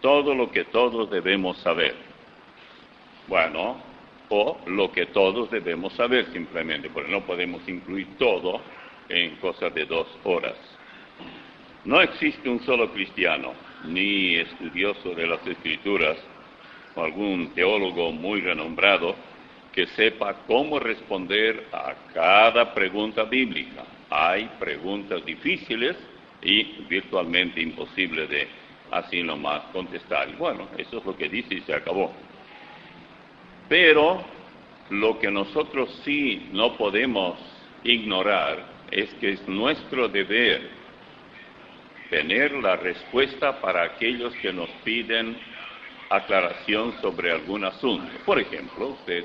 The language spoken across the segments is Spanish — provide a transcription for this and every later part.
todo lo que todos debemos saber. Bueno, o lo que todos debemos saber simplemente, porque no podemos incluir todo en cosas de 2 horas. No existe un solo cristiano, ni estudioso de las Escrituras, o algún teólogo muy renombrado, que sepa cómo responder a cada pregunta bíblica. Hay preguntas difíciles y virtualmente imposibles de así nomás contestar. Bueno, eso es lo que dice y se acabó. Pero lo que nosotros sí no podemos ignorar es que es nuestro deber tener la respuesta para aquellos que nos piden aclaración sobre algún asunto. Por ejemplo, usted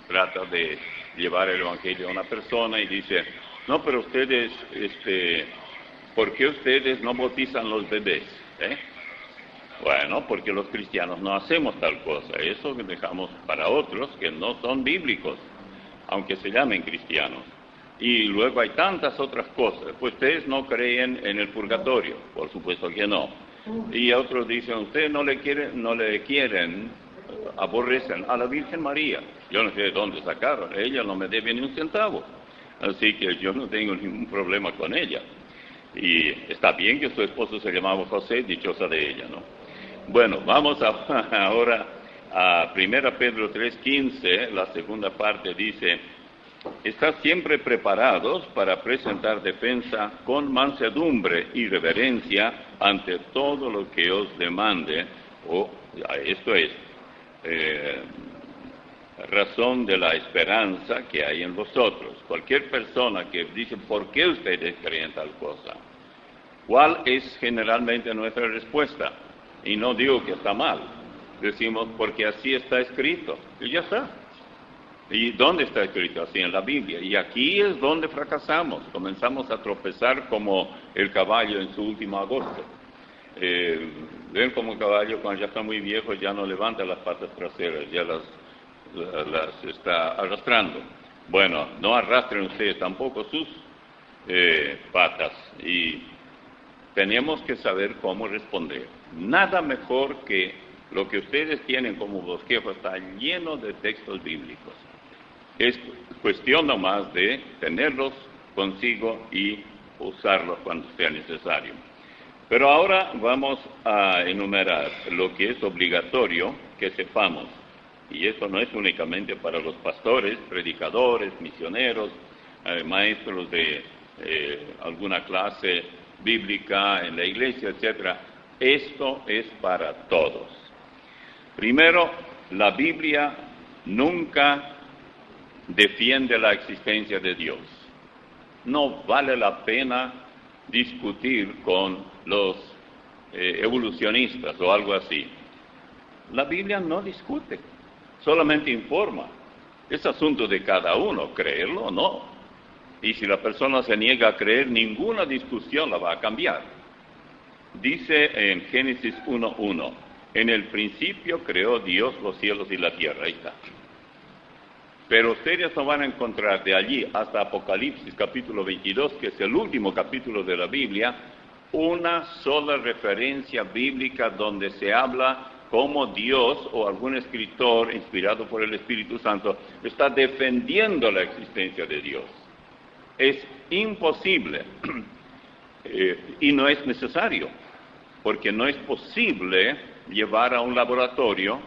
trata de llevar el Evangelio a una persona y dice, no, pero ustedes, ¿por qué ustedes no bautizan los bebés? Bueno, porque los cristianos no hacemos tal cosa. Eso que dejamos para otros que no son bíblicos, aunque se llamen cristianos. Y luego hay tantas otras cosas. Pues ustedes no creen en el purgatorio, por supuesto que no. Y otros dicen, ustedes no le quieren, aborrecen a la Virgen María. Yo no sé de dónde sacaron, ella no me debe ni un centavo. Así que yo no tengo ningún problema con ella. Y está bien que su esposo se llamaba José, dichosa de ella, ¿no? Bueno, vamos ahora a 1 Pedro 3:15, la segunda parte dice, estad siempre preparados para presentar defensa con mansedumbre y reverencia ante todo lo que os demande, esto es, razón de la esperanza que hay en vosotros. Cualquier persona que dice, ¿por qué ustedes creen tal cosa? ¿Cuál es generalmente nuestra respuesta? Y no digo que está mal, decimos, porque así está escrito, y ya está. ¿Y dónde está escrito? Así en la Biblia. Y aquí es donde fracasamos, comenzamos a tropezar como el caballo en su último agosto. Ven como el caballo cuando ya está muy viejo ya no levanta las patas traseras, ya las está arrastrando. Bueno, no arrastren ustedes tampoco sus patas y tenemos que saber cómo responder. Nada mejor que lo que ustedes tienen como bosquejo, está lleno de textos bíblicos. Es cuestión nomás de tenerlos consigo y usarlos cuando sea necesario. Pero ahora vamos a enumerar lo que es obligatorio que sepamos. Y esto no es únicamente para los pastores, predicadores, misioneros, maestros de alguna clase bíblica en la iglesia, etc. Esto es para todos. Primero, la Biblia nunca defiende la existencia de Dios. No vale la pena discutir con los evolucionistas o algo así. La Biblia no discute, solamente informa. Es asunto de cada uno, creerlo o no. Y si la persona se niega a creer, ninguna discusión la va a cambiar. Dice en Génesis 1:1, en el principio creó Dios los cielos y la tierra. Ahí está. Pero ustedes no van a encontrar de allí hasta Apocalipsis capítulo 22, que es el último capítulo de la Biblia, una sola referencia bíblica donde se habla cómo Dios o algún escritor inspirado por el Espíritu Santo está defendiendo la existencia de Dios. Es imposible y no es necesario, porque no es posible llevar a un laboratorio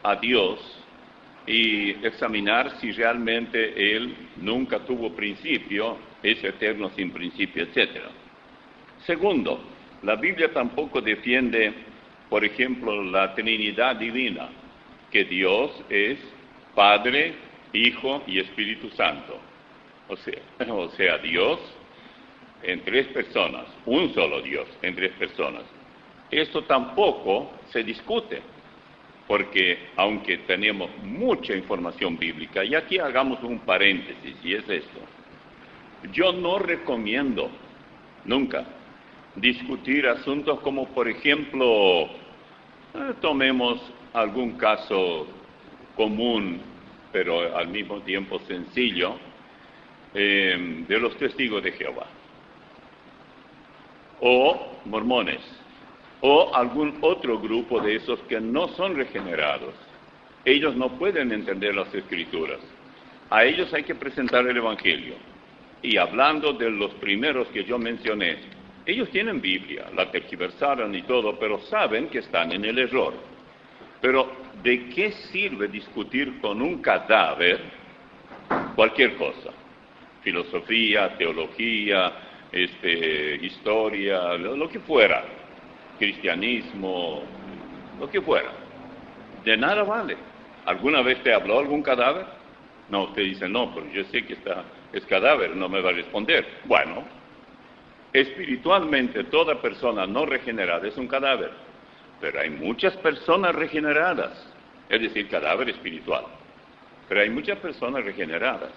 a Dios y examinar si realmente Él nunca tuvo principio, es eterno sin principio, etc. Segundo, la Biblia tampoco defiende, por ejemplo, la Trinidad divina, que Dios es Padre, Hijo y Espíritu Santo. O sea, Dios en 3 personas, un solo Dios en 3 personas. Esto tampoco se discute, porque aunque tenemos mucha información bíblica, y aquí hagamos un paréntesis, y es esto, yo no recomiendo nunca discutir asuntos como, por ejemplo, tomemos algún caso común, pero al mismo tiempo sencillo, de los testigos de Jehová, o mormones, o algún otro grupo de esos que no son regenerados. Ellos no pueden entender las Escrituras. A ellos hay que presentar el Evangelio. Y hablando de los primeros que yo mencioné, ellos tienen Biblia, la tergiversaron y todo, pero saben que están en el error. Pero, ¿de qué sirve discutir con un cadáver cualquier cosa? Filosofía, teología, historia, lo que fuera, cristianismo, lo que fuera. De nada vale. ¿Alguna vez te habló algún cadáver? No, usted dice, no, pero yo sé que es cadáver, no me va a responder. Bueno, espiritualmente toda persona no regenerada es un cadáver, pero hay muchas personas regeneradas, es decir, cadáver espiritual. Pero hay muchas personas regeneradas,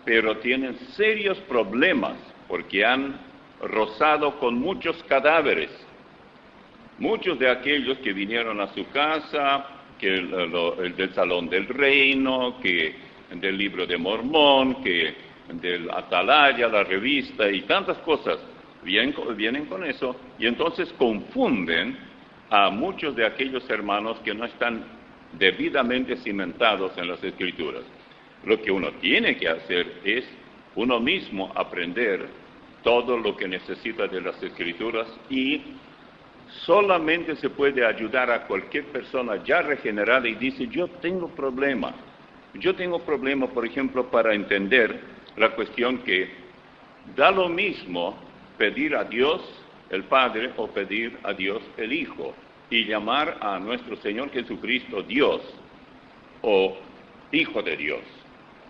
pero tienen serios problemas porque han rozado con muchos cadáveres. Muchos de aquellos que vinieron a su casa, que el del Salón del Reino, que del Libro de Mormón, que del Atalaya, la revista y tantas cosas, vienen con eso y entonces confunden a muchos de aquellos hermanos que no están debidamente cimentados en las Escrituras. Lo que uno tiene que hacer es uno mismo aprender todo lo que necesita de las Escrituras y solamente se puede ayudar a cualquier persona ya regenerada y dice, yo tengo problema, por ejemplo, para entender la cuestión que da lo mismo pedir a Dios el Padre o pedir a Dios el Hijo y llamar a nuestro Señor Jesucristo Dios o Hijo de Dios.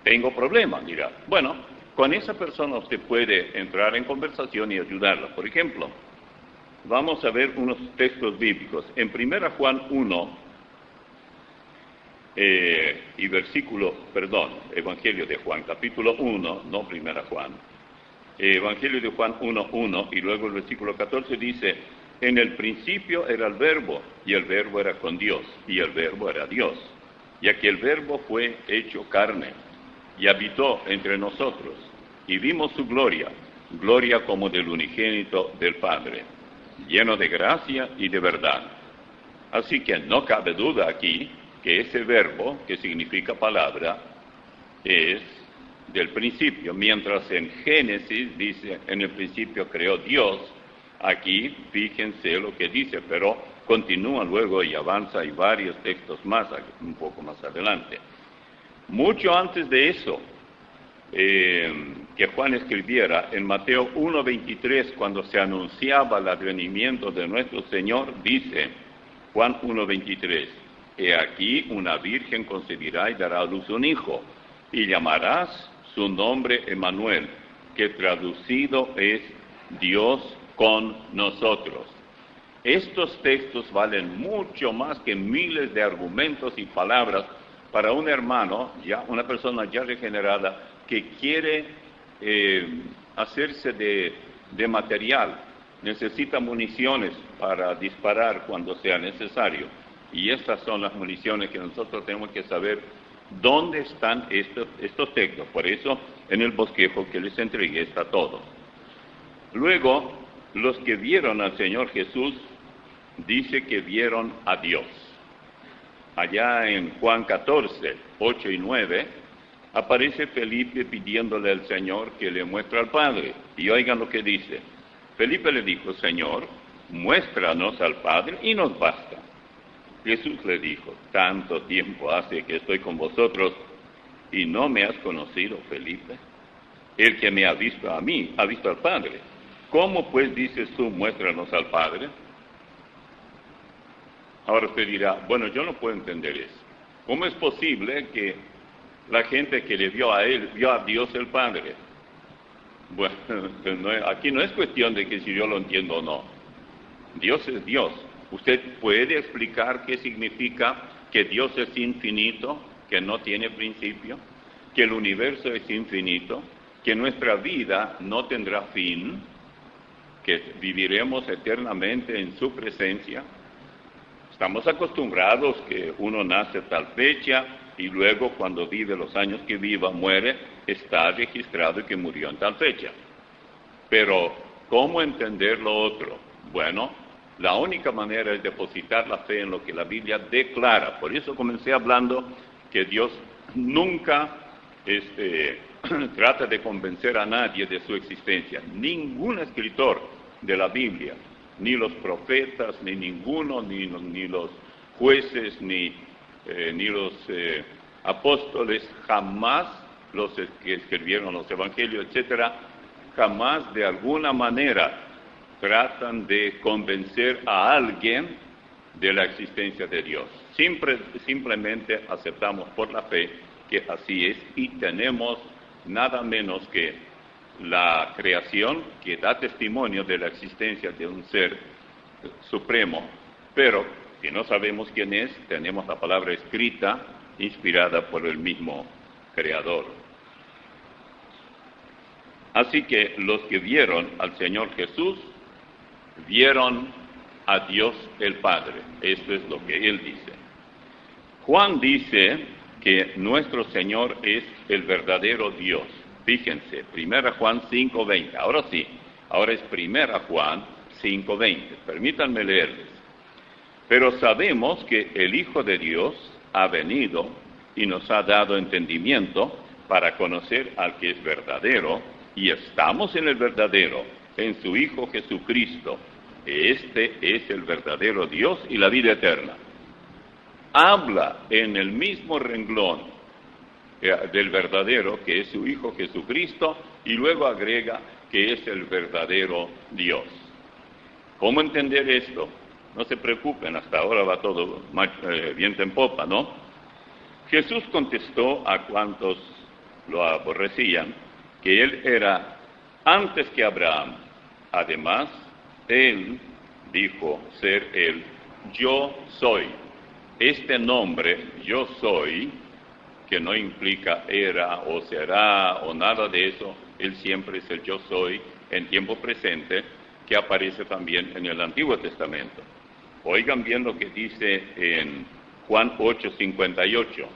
Tengo problema, dirá. Bueno, con esa persona usted puede entrar en conversación y ayudarla. Por ejemplo, vamos a ver unos textos bíblicos. En 1 Juan 1, Evangelio de Juan, capítulo 1, no 1 Juan. Evangelio de Juan 1:1, y luego el versículo 14 dice, en el principio era el Verbo, y el Verbo era con Dios, y el Verbo era Dios. Y aquel Verbo fue hecho carne, y habitó entre nosotros, y vimos su gloria, gloria como del unigénito del Padre, lleno de gracia y de verdad. Así que no cabe duda aquí que ese verbo, que significa palabra, es del principio. Mientras en Génesis dice, en el principio creó Dios, aquí fíjense lo que dice, pero continúa luego y avanza, hay varios textos más, un poco más adelante. Mucho antes de eso, que Juan escribiera, en Mateo 1:23, cuando se anunciaba el advenimiento de nuestro Señor, dice, Juan 1:23, he aquí una virgen concebirá y dará a luz un hijo, y llamarás su nombre Emmanuel, que traducido es Dios con nosotros. Estos textos valen mucho más que miles de argumentos y palabras para un hermano, ya una persona ya regenerada, que quiere hacerse de material, necesita municiones para disparar cuando sea necesario. Y estas son las municiones que nosotros tenemos que saber dónde están estos textos. Por eso en el bosquejo que les entregué está todo. Luego, los que vieron al Señor Jesús, dice que vieron a Dios. Allá en Juan 14, 8 y 9, aparece Felipe pidiéndole al Señor que le muestre al Padre. Y oigan lo que dice. Felipe le dijo, Señor, muéstranos al Padre y nos basta. Jesús le dijo, tanto tiempo hace que estoy con vosotros y no me has conocido, Felipe. El que me ha visto a mí, ha visto al Padre. ¿Cómo pues dices tú, muéstranos al Padre? Ahora usted dirá, bueno, yo no puedo entender eso. ¿Cómo es posible que la gente que le vio a él, vio a Dios el Padre? Bueno, aquí no es cuestión de que si yo lo entiendo o no. Dios es Dios. ¿Usted puede explicar qué significa que Dios es infinito, que no tiene principio, que el universo es infinito, que nuestra vida no tendrá fin, que viviremos eternamente en su presencia? Estamos acostumbrados que uno nace a tal fecha y luego cuando vive los años que viva, muere, está registrado que murió en tal fecha. Pero, ¿cómo entender lo otro? Bueno, La única manera es depositar la fe en lo que la Biblia declara. Por eso comencé hablando que Dios nunca trata de convencer a nadie de su existencia. Ningún escritor de la Biblia, ni los profetas, ni ninguno, ni los jueces, ni los apóstoles, jamás los que escribieron los evangelios, etcétera, jamás de alguna manera tratan de convencer a alguien de la existencia de Dios. Simplemente aceptamos por la fe que así es y tenemos nada menos que la creación que da testimonio de la existencia de un ser supremo, pero que no sabemos quién es, tenemos la palabra escrita, inspirada por el mismo Creador. Así que los que vieron al Señor Jesús, vieron a Dios el Padre. Esto es lo que Él dice. Juan dice que nuestro Señor es el verdadero Dios. Fíjense, 1 Juan 5:20. Ahora sí, ahora es 1 Juan 5:20. Permítanme leerles. Pero sabemos que el Hijo de Dios ha venido y nos ha dado entendimiento para conocer al que es verdadero, y estamos en el verdadero, en su Hijo Jesucristo. Este es el verdadero Dios y la vida eterna. Habla en el mismo renglón del verdadero, que es su Hijo Jesucristo, y luego agrega que es el verdadero Dios. ¿Cómo entender esto? No se preocupen, hasta ahora va todo viento en popa, ¿no? Jesús contestó a cuantos lo aborrecían que Él era antes que Abraham. Además, Él dijo ser el Yo Soy. Este nombre, Yo Soy, que no implica era o será o nada de eso, Él siempre es el Yo Soy en tiempo presente, que aparece también en el Antiguo Testamento. Oigan bien lo que dice en Juan 8:58,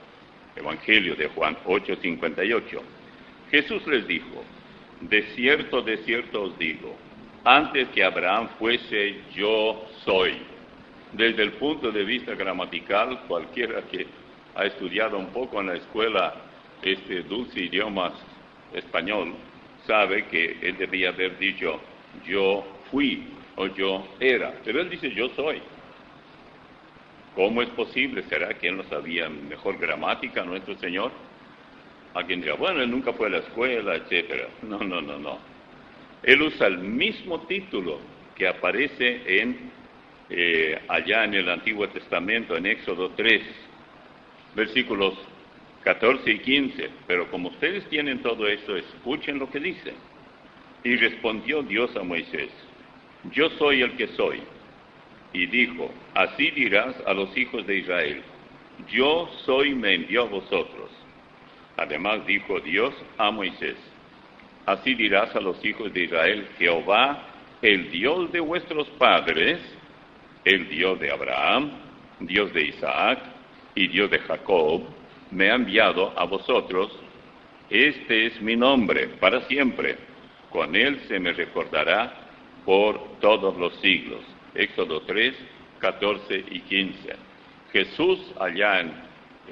Evangelio de Juan 8:58. Jesús les dijo: de cierto os digo, antes que Abraham fuese, yo soy. Desde el punto de vista gramatical, cualquiera que ha estudiado un poco en la escuela este dulce idioma español, sabe que él debía haber dicho yo fui o yo era, pero él dice yo soy. ¿Cómo es posible? ¿Será que él no sabía mejor gramática, nuestro Señor? Alguien dirá, bueno, él nunca fue a la escuela, etcétera. No. Él usa el mismo título que aparece allá en el Antiguo Testamento, en Éxodo 3, versículos 14 y 15. Pero como ustedes tienen todo eso, escuchen lo que dice. Y respondió Dios a Moisés: yo soy el que soy. Y dijo: así dirás a los hijos de Israel: yo soy, me envió a vosotros. Además dijo Dios a Moisés: así dirás a los hijos de Israel: Jehová, el Dios de vuestros padres, el Dios de Abraham, Dios de Isaac y Dios de Jacob, me ha enviado a vosotros. Este es mi nombre para siempre. Con él se me recordará por todos los siglos. Éxodo 3, 14 y 15. Jesús allá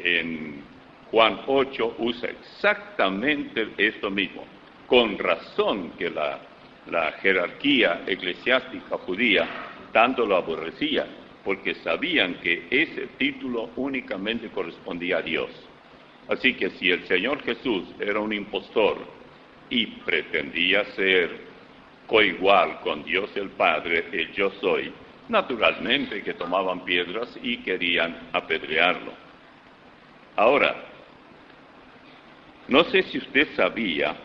en Juan 8 usa exactamente esto mismo. Con razón que la jerarquía eclesiástica judía tanto lo aborrecía, porque sabían que ese título únicamente correspondía a Dios. Así que si el Señor Jesús era un impostor y pretendía ser coigual con Dios el Padre, el yo soy, naturalmente que tomaban piedras y querían apedrearlo. Ahora, no sé si usted sabía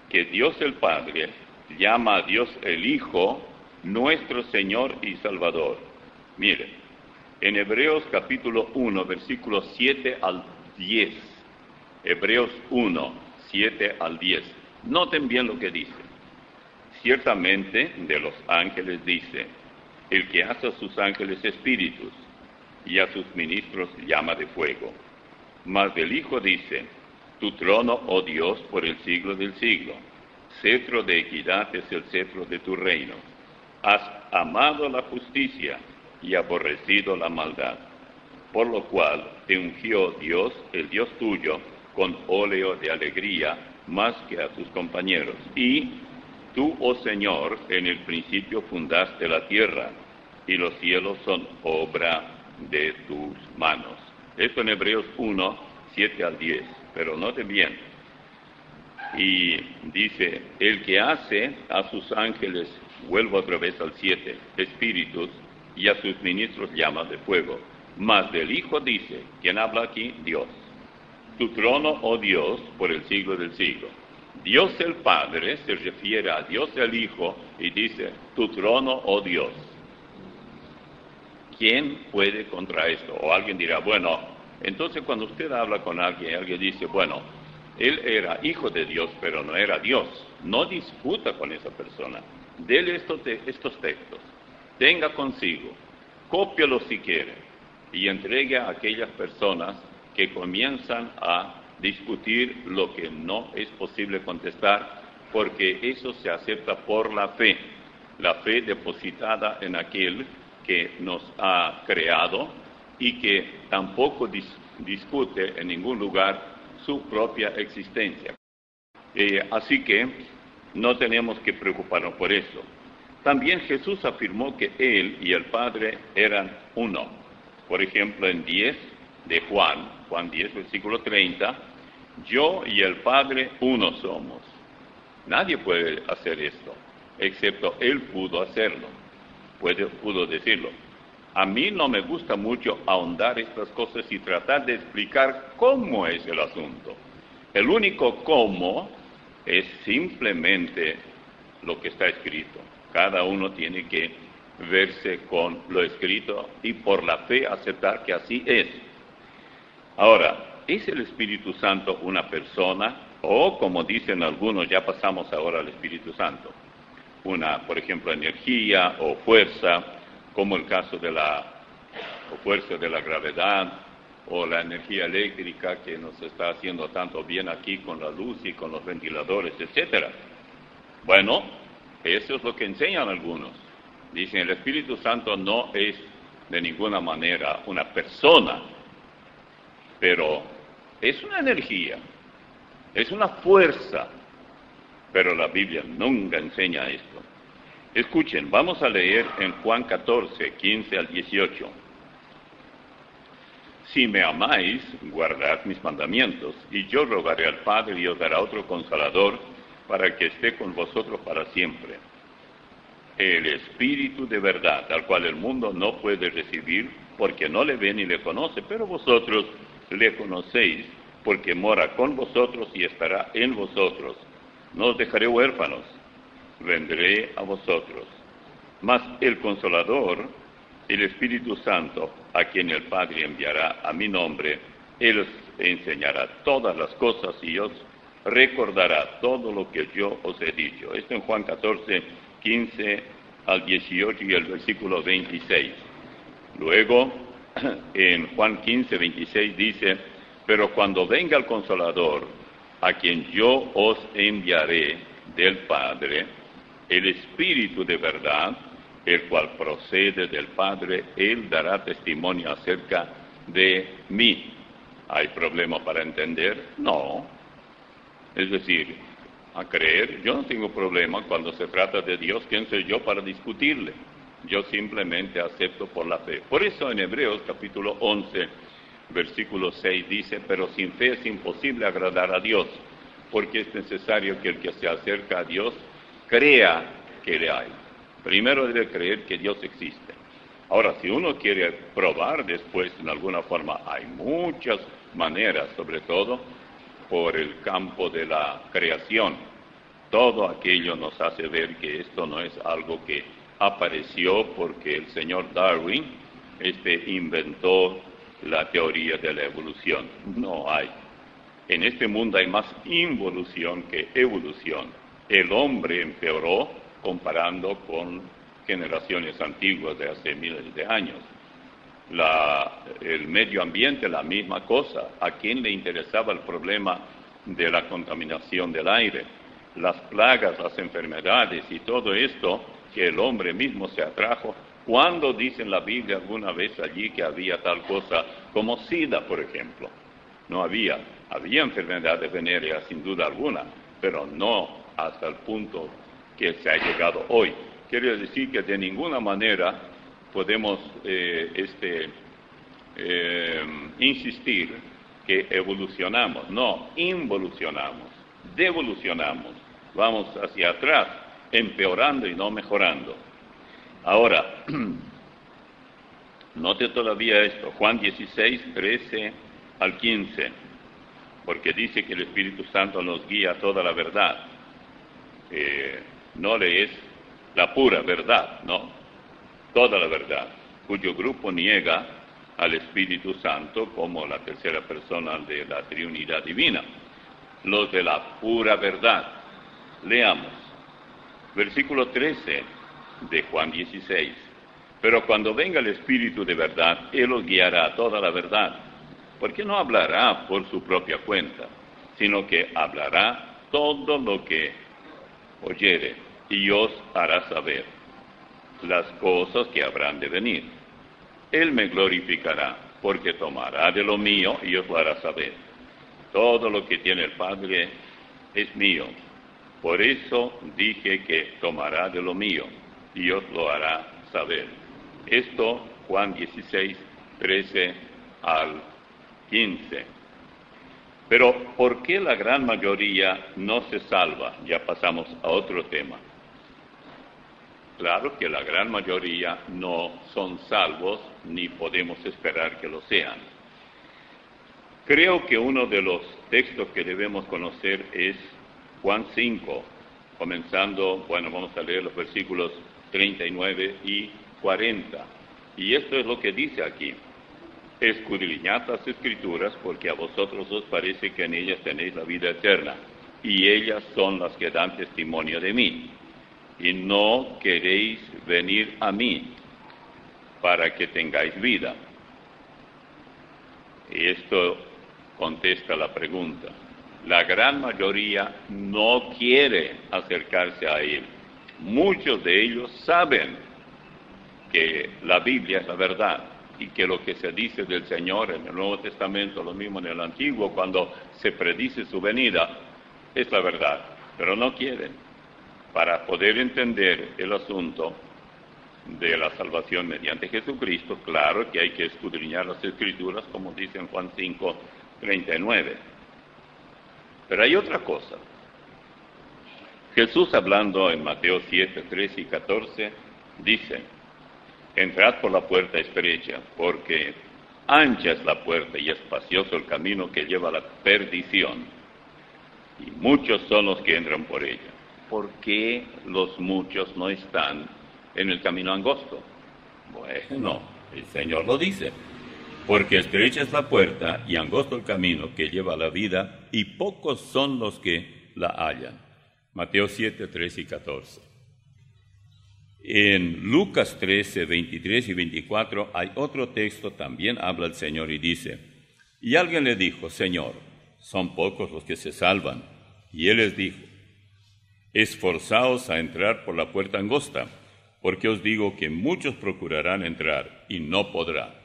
que Dios el Padre llama a Dios el Hijo nuestro Señor y Salvador. Mire, en Hebreos capítulo 1, versículos 7 al 10. Hebreos 1, 7 al 10. Noten bien lo que dice. Ciertamente de los ángeles dice: el que hace a sus ángeles espíritus y a sus ministros llama de fuego. Mas del Hijo dice: tu trono, oh Dios, por el siglo del siglo. Cetro de equidad es el cetro de tu reino. has amado la justicia y aborrecido la maldad, por lo cual te ungió Dios, el Dios tuyo, con óleo de alegría más que a tus compañeros. Y tú, oh Señor, en el principio fundaste la tierra, y los cielos son obra de tus manos. Esto en Hebreos 1, 7 al 10, pero note bien. Y dice, el que hace a sus ángeles, vuelvo otra vez al 7, espíritus, y a sus ministros llamas de fuego. Mas del Hijo dice, ¿quién habla aquí? Dios. Tu trono, oh Dios, por el siglo del siglo. Dios el Padre se refiere a Dios el Hijo y dice, tu trono, oh Dios. ¿Quién puede contra esto? O alguien dirá, bueno, entonces cuando usted habla con alguien dice, bueno, él era hijo de Dios, pero no era Dios. No discuta con esa persona. Dele estos textos. Tenga consigo. Cópialos si quiere. Y entregue a aquellas personas que comienzan a discutir lo que no es posible contestar, porque eso se acepta por la fe depositada en aquel que nos ha creado y que tampoco discute en ningún lugar su propia existencia. Así que no tenemos que preocuparnos por eso. También Jesús afirmó que Él y el Padre eran uno. Por ejemplo, en 10 de Juan 10, versículo 30, yo y el Padre uno somos. Nadie puede hacer esto, excepto Él pudo hacerlo, pudo decirlo. A mí no me gusta mucho ahondar estas cosas y tratar de explicar cómo es el asunto. El único cómo es simplemente lo que está escrito. Cada uno tiene que verse con lo escrito y por la fe aceptar que así es. Ahora, ¿es el Espíritu Santo una persona? O, como dicen algunos, ya pasamos ahora al Espíritu Santo. Por ejemplo, energía o fuerza, como el caso de la fuerza de la gravedad, o la energía eléctrica que nos está haciendo tanto bien aquí con la luz y con los ventiladores, etcétera. Bueno, eso es lo que enseñan algunos. Dicen, el Espíritu Santo no es de ninguna manera una persona, pero es una energía, es una fuerza, pero la Biblia nunca enseña esto. Escuchen, vamos a leer en Juan 14, 15 al 18. Si me amáis, guardad mis mandamientos, y yo rogaré al Padre y os dará otro Consolador, para que esté con vosotros para siempre. El Espíritu de verdad, al cual el mundo no puede recibir, porque no le ve ni le conoce, pero vosotros le conocéis, porque mora con vosotros y estará en vosotros. No os dejaré huérfanos, vendré a vosotros. Mas el Consolador, el Espíritu Santo, a quien el Padre enviará a mi nombre, Él os enseñará todas las cosas y os recordará todo lo que yo os he dicho. Esto en Juan 14, 15 al 18 y el versículo 26. Luego, en Juan 15, 26 dice, pero cuando venga el Consolador, a quien yo os enviaré del Padre, el Espíritu de verdad, el cual procede del Padre, Él dará testimonio acerca de mí. ¿Hay problema para entender? No. Es decir, a creer, yo no tengo problema cuando se trata de Dios. ¿Quién soy yo para discutirle? Yo simplemente acepto por la fe. Por eso en Hebreos capítulo 11, versículo 6 dice, pero sin fe es imposible agradar a Dios, porque es necesario que el que se acerca a Dios crea que le hay. Primero debe creer que Dios existe. Ahora, si uno quiere probar después en alguna forma, hay muchas maneras, sobre todo por el campo de la creación. Todo aquello nos hace ver que esto no es algo que apareció porque el señor Darwin inventó la teoría de la evolución. No hay. En este mundo hay más involución que evolución. El hombre empeoró comparando con generaciones antiguas de hace miles de años. El medio ambiente, la misma cosa. ¿A quién le interesaba el problema de la contaminación del aire? Las plagas, las enfermedades y todo esto que el hombre mismo se atrajo. ¿Cuándo dice en la Biblia alguna vez allí que había tal cosa como SIDA, por ejemplo? No había. Había enfermedades venéreas, sin duda alguna, pero no hasta el punto que se ha llegado hoy. Quiere decir que de ninguna manera podemos insistir que evolucionamos. No, involucionamos, devolucionamos. Vamos hacia atrás, empeorando y no mejorando. Ahora, note todavía esto, Juan 16, 13 al 15, porque dice que el Espíritu Santo nos guía a toda la verdad. No le es la pura verdad, no, toda la verdad, cuyo grupo niega al Espíritu Santo como la tercera persona de la Trinidad Divina. Los de la pura verdad. Leamos, versículo 13 de Juan 16. Pero cuando venga el Espíritu de verdad, Él os guiará a toda la verdad, porque no hablará por su propia cuenta, sino que hablará todo lo que oyere, y os hará saber las cosas que habrán de venir. Él me glorificará, porque tomará de lo mío y os lo hará saber. Todo lo que tiene el Padre es mío. Por eso dije que tomará de lo mío y os lo hará saber. Esto, Juan 16, 13 al 15. Pero, ¿por qué la gran mayoría no se salva? Ya pasamos a otro tema. Claro que la gran mayoría no son salvos, ni podemos esperar que lo sean. Creo que uno de los textos que debemos conocer es Juan 5, comenzando, vamos a leer los versículos 39 y 40. Y esto es lo que dice aquí. Escudriñad las Escrituras, porque a vosotros os parece que en ellas tenéis la vida eterna, y ellas son las que dan testimonio de mí. Y no queréis venir a mí para que tengáis vida. Y esto contesta la pregunta. La gran mayoría no quiere acercarse a Él. Muchos de ellos saben que la Biblia es la verdad y que lo que se dice del Señor en el Nuevo Testamento, lo mismo en el Antiguo, cuando se predice su venida, es la verdad, pero no quieren. Para poder entender el asunto de la salvación mediante Jesucristo, claro que hay que escudriñar las Escrituras, como dice en Juan 5, 39. Pero hay otra cosa. Jesús, hablando en Mateo 7, 13 y 14, dice: entrad por la puerta estrecha, porque ancha es la puerta y espacioso el camino que lleva a la perdición, y muchos son los que entran por ella. ¿Por qué los muchos no están en el camino angosto? Bueno, el Señor lo dice. Porque estrecha es la puerta y angosto el camino que lleva a la vida, y pocos son los que la hallan. Mateo 7, 13 y 14. En Lucas 13, 23 y 24 hay otro texto, también habla el Señor y dice: y alguien le dijo: Señor, son pocos los que se salvan. Y Él les dijo: esforzaos a entrar por la puerta angosta, porque os digo que muchos procurarán entrar y no podrán.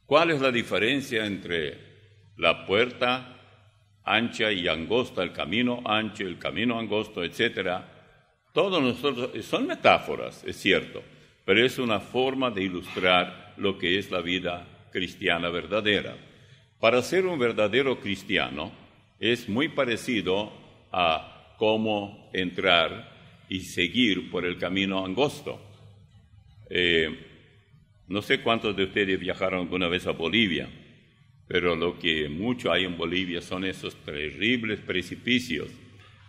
¿Cuál es la diferencia entre la puerta ancha y angosta, el camino ancho, el camino angosto, etcétera? Todos nosotros, son metáforas, es cierto, pero es una forma de ilustrar lo que es la vida cristiana verdadera. Para ser un verdadero cristiano es muy parecido a cómo entrar y seguir por el camino angosto. No sé cuántos de ustedes viajaron alguna vez a Bolivia, pero lo que mucho hay en Bolivia son esos terribles precipicios,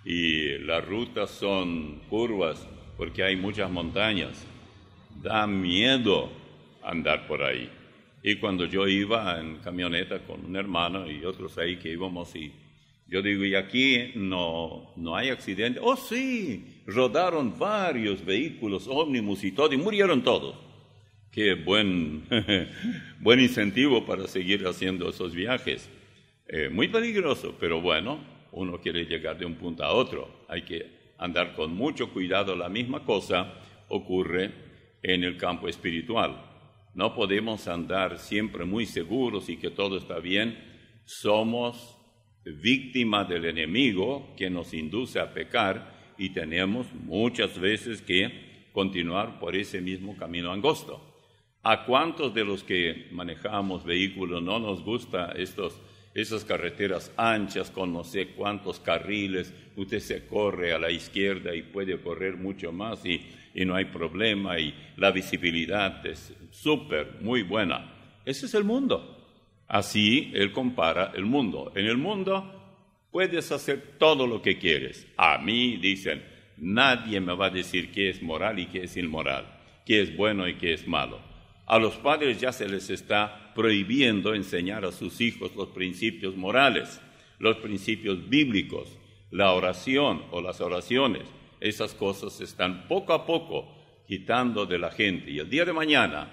y las rutas son curvas porque hay muchas montañas. Da miedo andar por ahí. Y cuando yo iba en camioneta con un hermano y otros ahí que íbamos, y yo digo: ¿y aquí no hay accidente? ¡Oh, sí! Rodaron varios vehículos, ómnibus y todo, y murieron todos. Qué buen incentivo para seguir haciendo esos viajes. Muy peligroso, pero bueno, uno quiere llegar de un punto a otro. Hay que andar con mucho cuidado. La misma cosa ocurre en el campo espiritual. No podemos andar siempre muy seguros y que todo está bien. Somos víctimas del enemigo que nos induce a pecar y tenemos muchas veces que continuar por ese mismo camino angosto. ¿A cuántos de los que manejamos vehículos no nos gusta esas carreteras anchas con no sé cuántos carriles? Usted se corre a la izquierda y puede correr mucho más y no hay problema y la visibilidad es muy buena. Ese es el mundo. Así él compara el mundo. En el mundo puedes hacer todo lo que quieres. A mí, dicen, nadie me va a decir qué es moral y qué es inmoral, qué es bueno y qué es malo. A los padres ya se les está prohibiendo enseñar a sus hijos los principios morales, los principios bíblicos, la oración o las oraciones. Esas cosas se están poco a poco quitando de la gente. Y el día de mañana,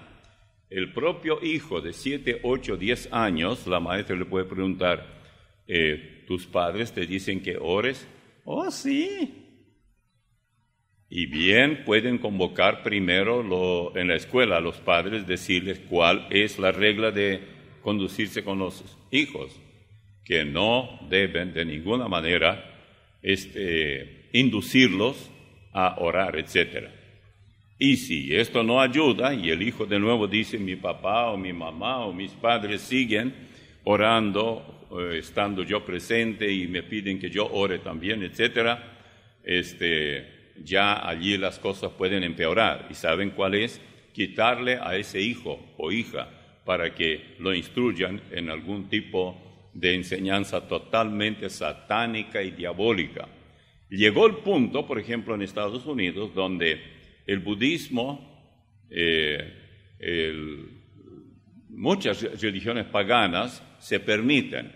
el propio hijo de 7, 8, 10 años, la maestra le puede preguntar, ¿tus padres te dicen que ores? Oh, sí. Y bien, pueden convocar primero en la escuela a los padres, decirles cuál es la regla de conducirse con los hijos, que no deben de ninguna manera inducirlos a orar, etc. Y si esto no ayuda, y el hijo de nuevo dice, mi papá o mi mamá o mis padres siguen orando, estando yo presente y me piden que yo ore también, etc., ya allí las cosas pueden empeorar. ¿Y saben cuál es? Quitarle a ese hijo o hija para que lo instruyan en algún tipo de enseñanza totalmente satánica y diabólica. Llegó el punto, por ejemplo, en Estados Unidos, donde el budismo, muchas religiones paganas se permiten.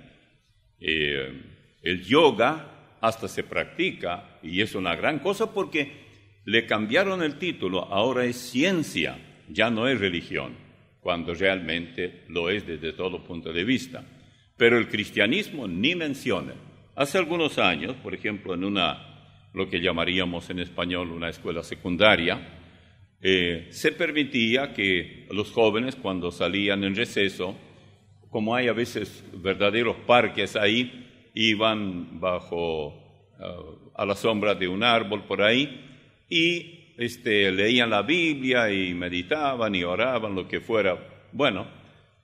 El yoga hasta se practica, y es una gran cosa porque le cambiaron el título, ahora es ciencia, ya no es religión, cuando realmente lo es desde todo punto de vista. Pero el cristianismo ni menciona. Hace algunos años, por ejemplo, en lo que llamaríamos en español una escuela secundaria, se permitía que los jóvenes, cuando salían en receso, como hay a veces verdaderos parques ahí, iban a la sombra de un árbol por ahí y leían la Biblia y meditaban y oraban, lo que fuera. Bueno,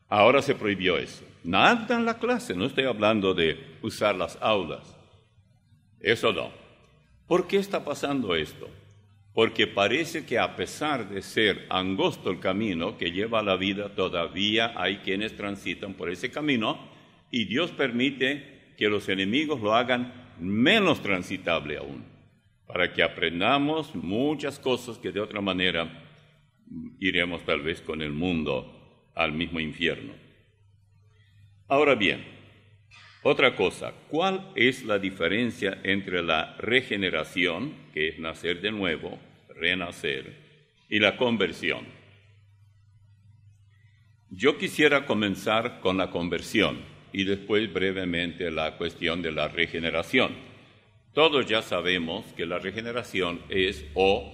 ahora se prohibió eso. Nada en la clase, no estoy hablando de usar las aulas. Eso no. ¿Por qué está pasando esto? Porque parece que a pesar de ser angosto el camino que lleva a la vida, todavía hay quienes transitan por ese camino y Dios permite que los enemigos lo hagan menos transitable aún, para que aprendamos muchas cosas que de otra manera iremos tal vez con el mundo al mismo infierno. Ahora bien, otra cosa, ¿cuál es la diferencia entre la regeneración, que es nacer de nuevo, renacer, y la conversión? Yo quisiera comenzar con la conversión y después brevemente la cuestión de la regeneración. Todos ya sabemos que la regeneración es, o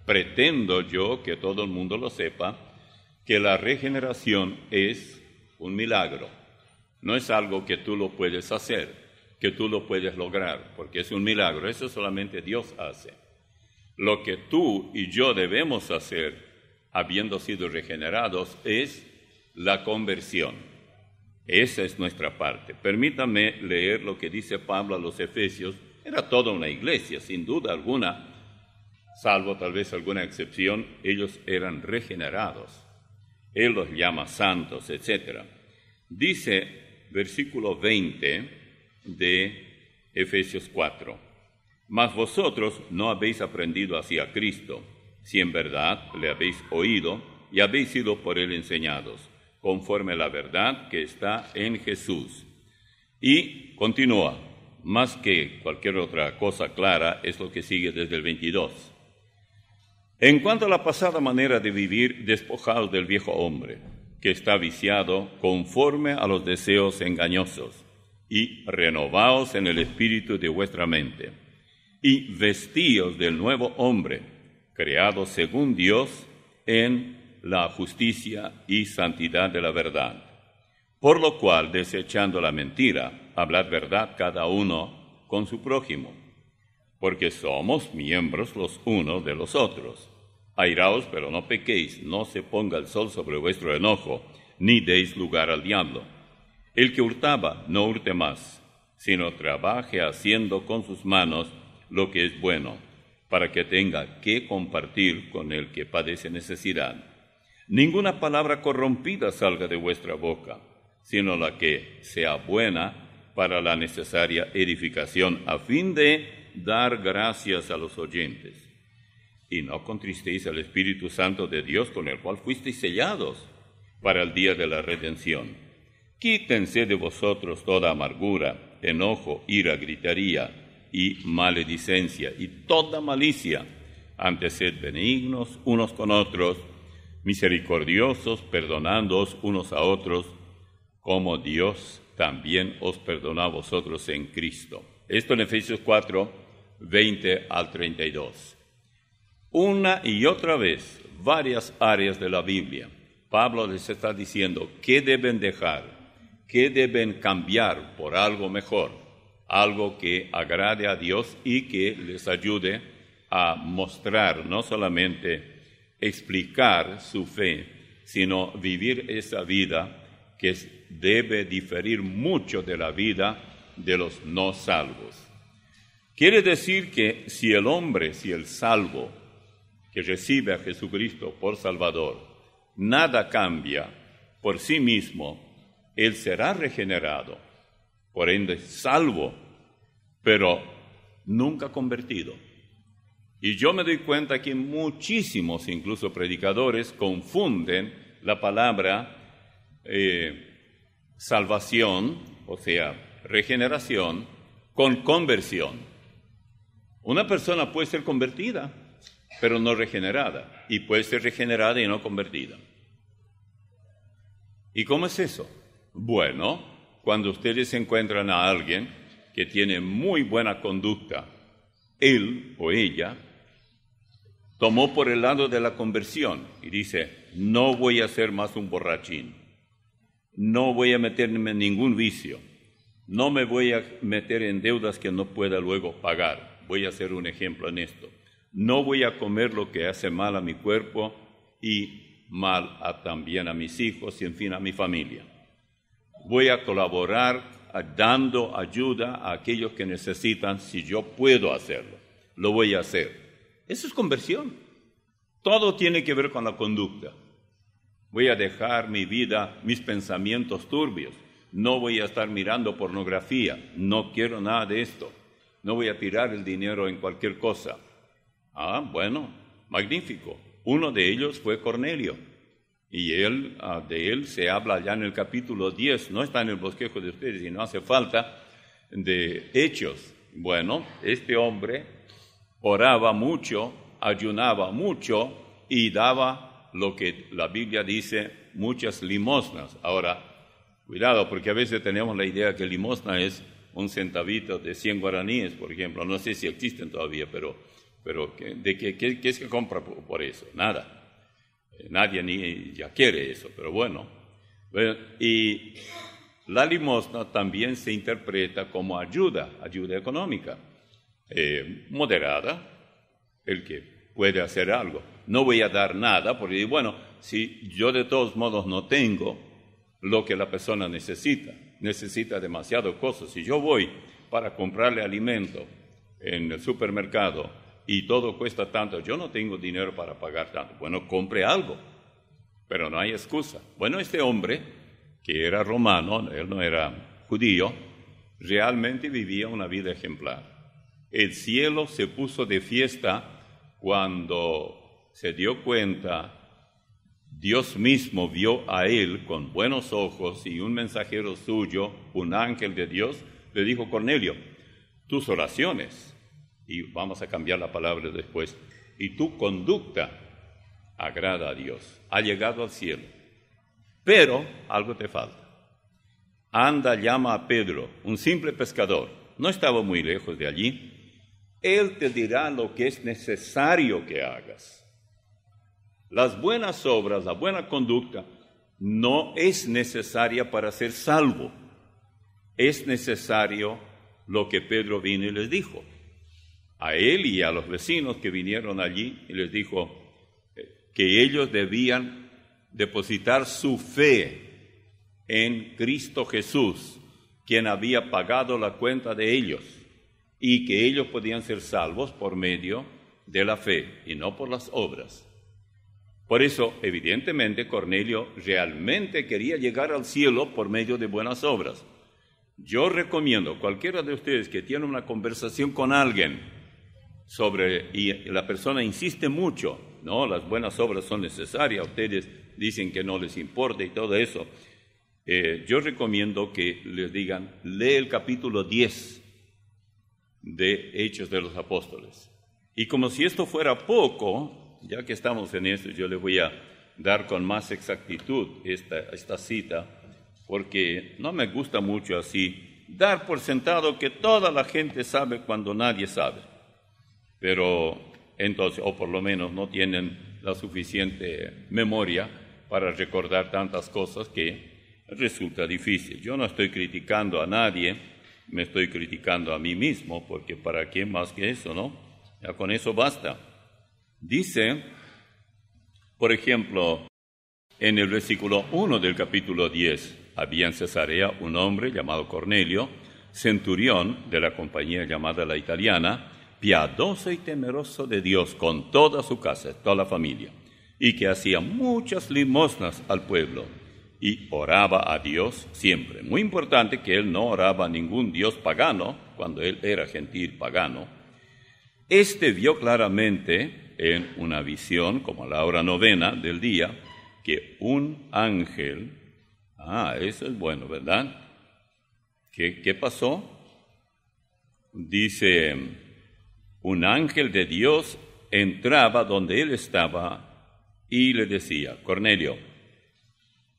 pretendo yo que todo el mundo lo sepa, que la regeneración es un milagro. No es algo que tú lo puedes hacer, que tú lo puedes lograr, porque es un milagro, eso solamente Dios hace. Lo que tú y yo debemos hacer, habiendo sido regenerados, es la conversión. Esa es nuestra parte. Permítame leer lo que dice Pablo a los Efesios. Era toda una iglesia, sin duda alguna, salvo tal vez alguna excepción, ellos eran regenerados. Él los llama santos, etc. Dice, versículo 20 de Efesios 4, «Mas vosotros no habéis aprendido así a Cristo, si en verdad le habéis oído y habéis sido por él enseñados, conforme a la verdad que está en Jesús». Y continúa, más que cualquier otra cosa clara, es lo que sigue desde el 22. «En cuanto a la pasada manera de vivir, despojaos del viejo hombre, que está viciado conforme a los deseos engañosos, y renovaos en el espíritu de vuestra mente, y vestíos del nuevo hombre, creado según Dios en la justicia y santidad de la verdad. Por lo cual, desechando la mentira, hablad verdad cada uno con su prójimo, porque somos miembros los unos de los otros. Airaos, pero no pequéis, no se ponga el sol sobre vuestro enojo, ni deis lugar al diablo. El que hurtaba, no hurte más, sino trabaje haciendo con sus manos lo que es bueno, para que tenga que compartir con el que padece necesidad. Ninguna palabra corrompida salga de vuestra boca, sino la que sea buena para la necesaria edificación, a fin de dar gracias a los oyentes. Y no contristéis al Espíritu Santo de Dios, con el cual fuisteis sellados para el día de la redención. Quítense de vosotros toda amargura, enojo, ira, gritería y maledicencia, y toda malicia. Antes sed benignos unos con otros, misericordiosos, perdonándoos unos a otros, como Dios también os perdonó a vosotros en Cristo. Esto en Efesios 4, 20 al 32. Una y otra vez, varias áreas de la Biblia, Pablo les está diciendo qué deben dejar, qué deben cambiar por algo mejor, algo que agrade a Dios y que les ayude a mostrar, no solamente explicar su fe, sino vivir esa vida que debe diferir mucho de la vida de los no salvos. Quiere decir que si el salvo, que recibe a Jesucristo por Salvador, nada cambia por sí mismo, él será regenerado, por ende salvo, pero nunca convertido. Y yo me doy cuenta que muchísimos, incluso predicadores, confunden la palabra salvación, o sea, regeneración, con conversión. Una persona puede ser convertida, pero no regenerada, y puede ser regenerada y no convertida. ¿Y cómo es eso? Bueno, cuando ustedes encuentran a alguien que tiene muy buena conducta, él o ella tomó por el lado de la conversión y dice, no voy a ser más un borrachín, no voy a meterme en ningún vicio, no me voy a meter en deudas que no pueda luego pagar, voy a ser un ejemplo en esto, no voy a comer lo que hace mal a mi cuerpo y mal también a mis hijos y en fin a mi familia. Voy a colaborar dando ayuda a aquellos que necesitan si yo puedo hacerlo, lo voy a hacer. Eso es conversión. Todo tiene que ver con la conducta. Voy a dejar mi vida, mis pensamientos turbios. No voy a estar mirando pornografía. No quiero nada de esto. No voy a tirar el dinero en cualquier cosa. Bueno, magnífico. Uno de ellos fue Cornelio. Y de él se habla ya en el capítulo 10. No está en el bosquejo de ustedes y no hace falta, de Hechos. Bueno, este hombre oraba mucho, ayunaba mucho y daba lo que la Biblia dice, muchas limosnas. Ahora, cuidado, porque a veces tenemos la idea que limosna es un centavito de 100 guaraníes, por ejemplo. No sé si existen todavía, pero ¿qué es que compra por eso? Nada. Nadie ni ya quiere eso, pero bueno. Y la limosna también se interpreta como ayuda económica. Moderada, el que puede hacer algo. No voy a dar nada, porque bueno, si yo de todos modos no tengo lo que la persona necesita demasiadas cosas. Si yo voy para comprarle alimento en el supermercado y todo cuesta tanto, yo no tengo dinero para pagar tanto. Bueno, compre algo, pero no hay excusa. Bueno, este hombre, que era romano, él no era judío, realmente vivía una vida ejemplar. El cielo se puso de fiesta cuando se dio cuenta, Dios mismo vio a él con buenos ojos y un mensajero suyo, un ángel de Dios, le dijo, Cornelio, tus oraciones, y vamos a cambiar la palabra después, y tu conducta agrada a Dios, ha llegado al cielo. Pero algo te falta. Anda, llama a Pedro, un simple pescador, no estaba muy lejos de allí, Él te dirá lo que es necesario que hagas. Las buenas obras, la buena conducta, no es necesaria para ser salvo. Es necesario lo que Pedro vino y les dijo. A él y a los vecinos que vinieron allí, y les dijo que ellos debían depositar su fe en Cristo Jesús, quien había pagado la cuenta de ellos, y que ellos podían ser salvos por medio de la fe y no por las obras. Por eso, evidentemente, Cornelio realmente quería llegar al cielo por medio de buenas obras. Yo recomiendo, cualquiera de ustedes que tiene una conversación con alguien y la persona insiste mucho, no, las buenas obras son necesarias, ustedes dicen que no les importa y todo eso, yo recomiendo que les digan, lee el capítulo 10 de Hechos de los Apóstoles. Y como si esto fuera poco, ya que estamos en esto, yo le voy a dar con más exactitud esta cita, porque no me gusta mucho así dar por sentado que toda la gente sabe cuando nadie sabe. Pero entonces, o por lo menos no tienen la suficiente memoria para recordar tantas cosas que resulta difícil. Yo no estoy criticando a nadie, me estoy criticando a mí mismo, porque ¿para qué más que eso, no? Ya con eso basta. Dice, por ejemplo, en el versículo 1 del capítulo 10, había en Cesarea un hombre llamado Cornelio, centurión de la compañía llamada La Italiana, piadoso y temeroso de Dios con toda su casa, toda la familia, y que hacía muchas limosnas al pueblo, y oraba a Dios siempre. Muy importante que él no oraba a ningún dios pagano, cuando él era gentil pagano. Este vio claramente en una visión, como a la hora 9 del día, que un ángel, eso es bueno, ¿verdad? ¿Qué pasó? Dice, un ángel de Dios entraba donde él estaba y le decía, Cornelio.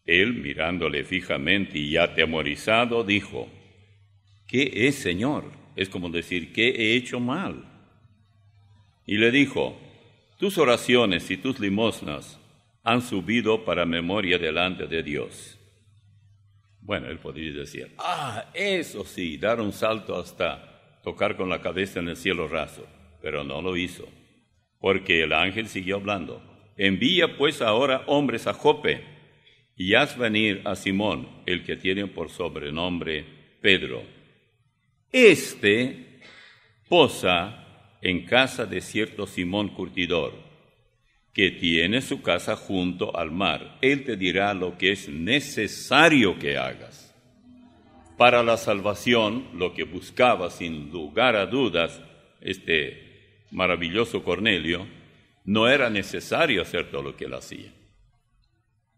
Él, mirándole fijamente y atemorizado, dijo, ¿qué es, Señor? Es como decir, ¿qué he hecho mal? Y le dijo, tus oraciones y tus limosnas han subido para memoria delante de Dios. Bueno, él podría decir, eso sí, dar un salto hasta tocar con la cabeza en el cielo raso, pero no lo hizo, porque el ángel siguió hablando. Envía pues ahora hombres a Jope, y haz venir a Simón, el que tiene por sobrenombre Pedro. Este posa en casa de cierto Simón curtidor, que tiene su casa junto al mar. Él te dirá lo que es necesario que hagas. Para la salvación, lo que buscaba sin lugar a dudas este maravilloso Cornelio, no era necesario hacer todo lo que él hacía.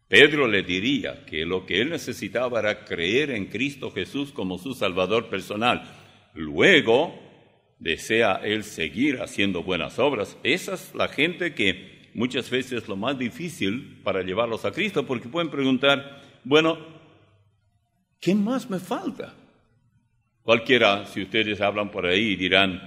Pedro le diría que lo que él necesitaba era creer en Cristo Jesús como su Salvador personal. Luego, desea él seguir haciendo buenas obras. Esa es la gente que muchas veces es lo más difícil para llevarlos a Cristo, porque pueden preguntar, bueno, ¿qué más me falta? Cualquiera, si ustedes hablan por ahí, dirán,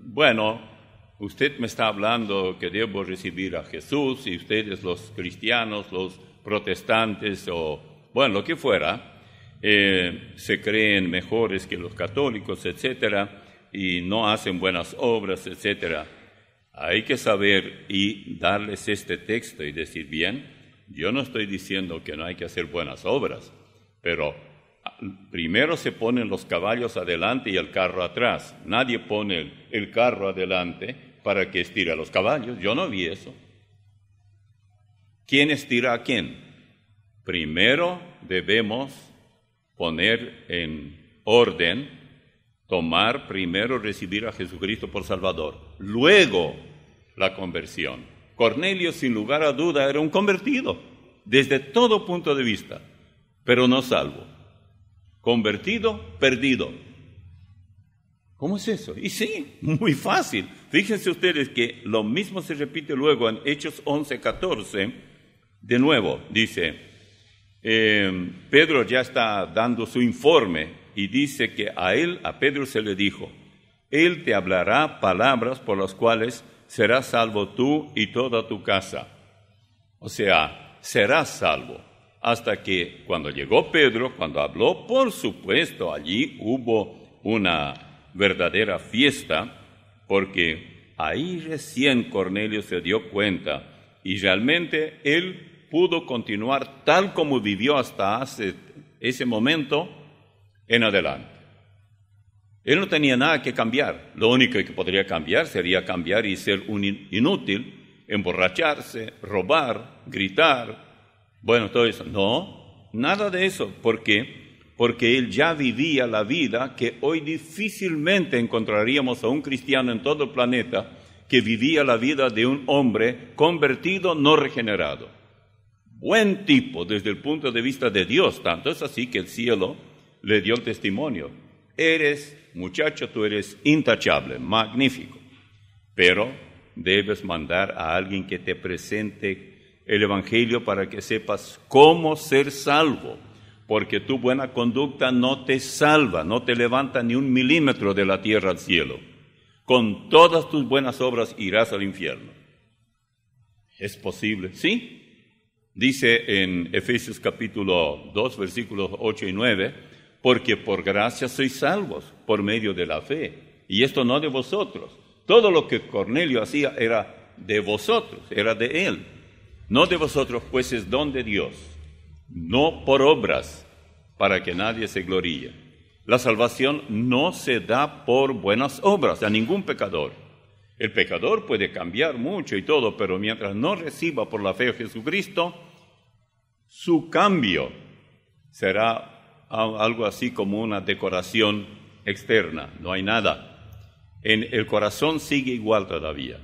bueno, usted me está hablando que debo recibir a Jesús, y ustedes los cristianos, los protestantes, o bueno, lo que fuera, se creen mejores que los católicos, etcétera, y no hacen buenas obras, etcétera. Hay que saber y darles este texto y decir, bien, yo no estoy diciendo que no hay que hacer buenas obras, pero primero se ponen los caballos adelante y el carro atrás. Nadie pone el carro adelante para que estire a los caballos. Yo no vi eso. ¿Quién estira a quién? Primero debemos poner en orden, tomar primero recibir a Jesucristo por Salvador, luego la conversión. Cornelio, sin lugar a duda, era un convertido, desde todo punto de vista, pero no salvo. Convertido, perdido. ¿Cómo es eso? Y sí, muy fácil. Fíjense ustedes que lo mismo se repite luego en Hechos 11:14. De nuevo, dice, Pedro ya está dando su informe y dice que a Pedro se le dijo, Él te hablará palabras por las cuales serás salvo tú y toda tu casa. O sea, serás salvo. Hasta que cuando llegó Pedro, cuando habló, por supuesto, allí hubo una verdadera fiesta, porque ahí recién Cornelio se dio cuenta y realmente él pudo continuar tal como vivió hasta ese momento en adelante. Él no tenía nada que cambiar. Lo único que podría cambiar sería cambiar y ser un inútil, emborracharse, robar, gritar. Bueno, todo eso. No, nada de eso. ¿Por qué? Porque él ya vivía la vida que hoy difícilmente encontraríamos a un cristiano en todo el planeta que vivía la vida de un hombre convertido, no regenerado. Buen tipo desde el punto de vista de Dios. Tanto es así que el cielo le dio el testimonio. Muchacho, tú eres intachable, magnífico. Pero debes mandar a alguien que te presente el Evangelio para que sepas cómo ser salvo, porque tu buena conducta no te salva, no te levanta ni 1 milímetro de la tierra al cielo. Con todas tus buenas obras irás al infierno. ¿Es posible? Sí. Dice en Efesios capítulo 2, versículos 8 y 9, porque por gracia sois salvos por medio de la fe, y esto no de vosotros. Todo lo que Cornelio hacía era de vosotros, era de él. No de vosotros, pues es don de Dios, no por obras, para que nadie se gloríe. La salvación no se da por buenas obras a ningún pecador. El pecador puede cambiar mucho y todo, pero mientras no reciba por la fe a Jesucristo, su cambio será algo así como una decoración externa, no hay nada. El corazón sigue igual todavía.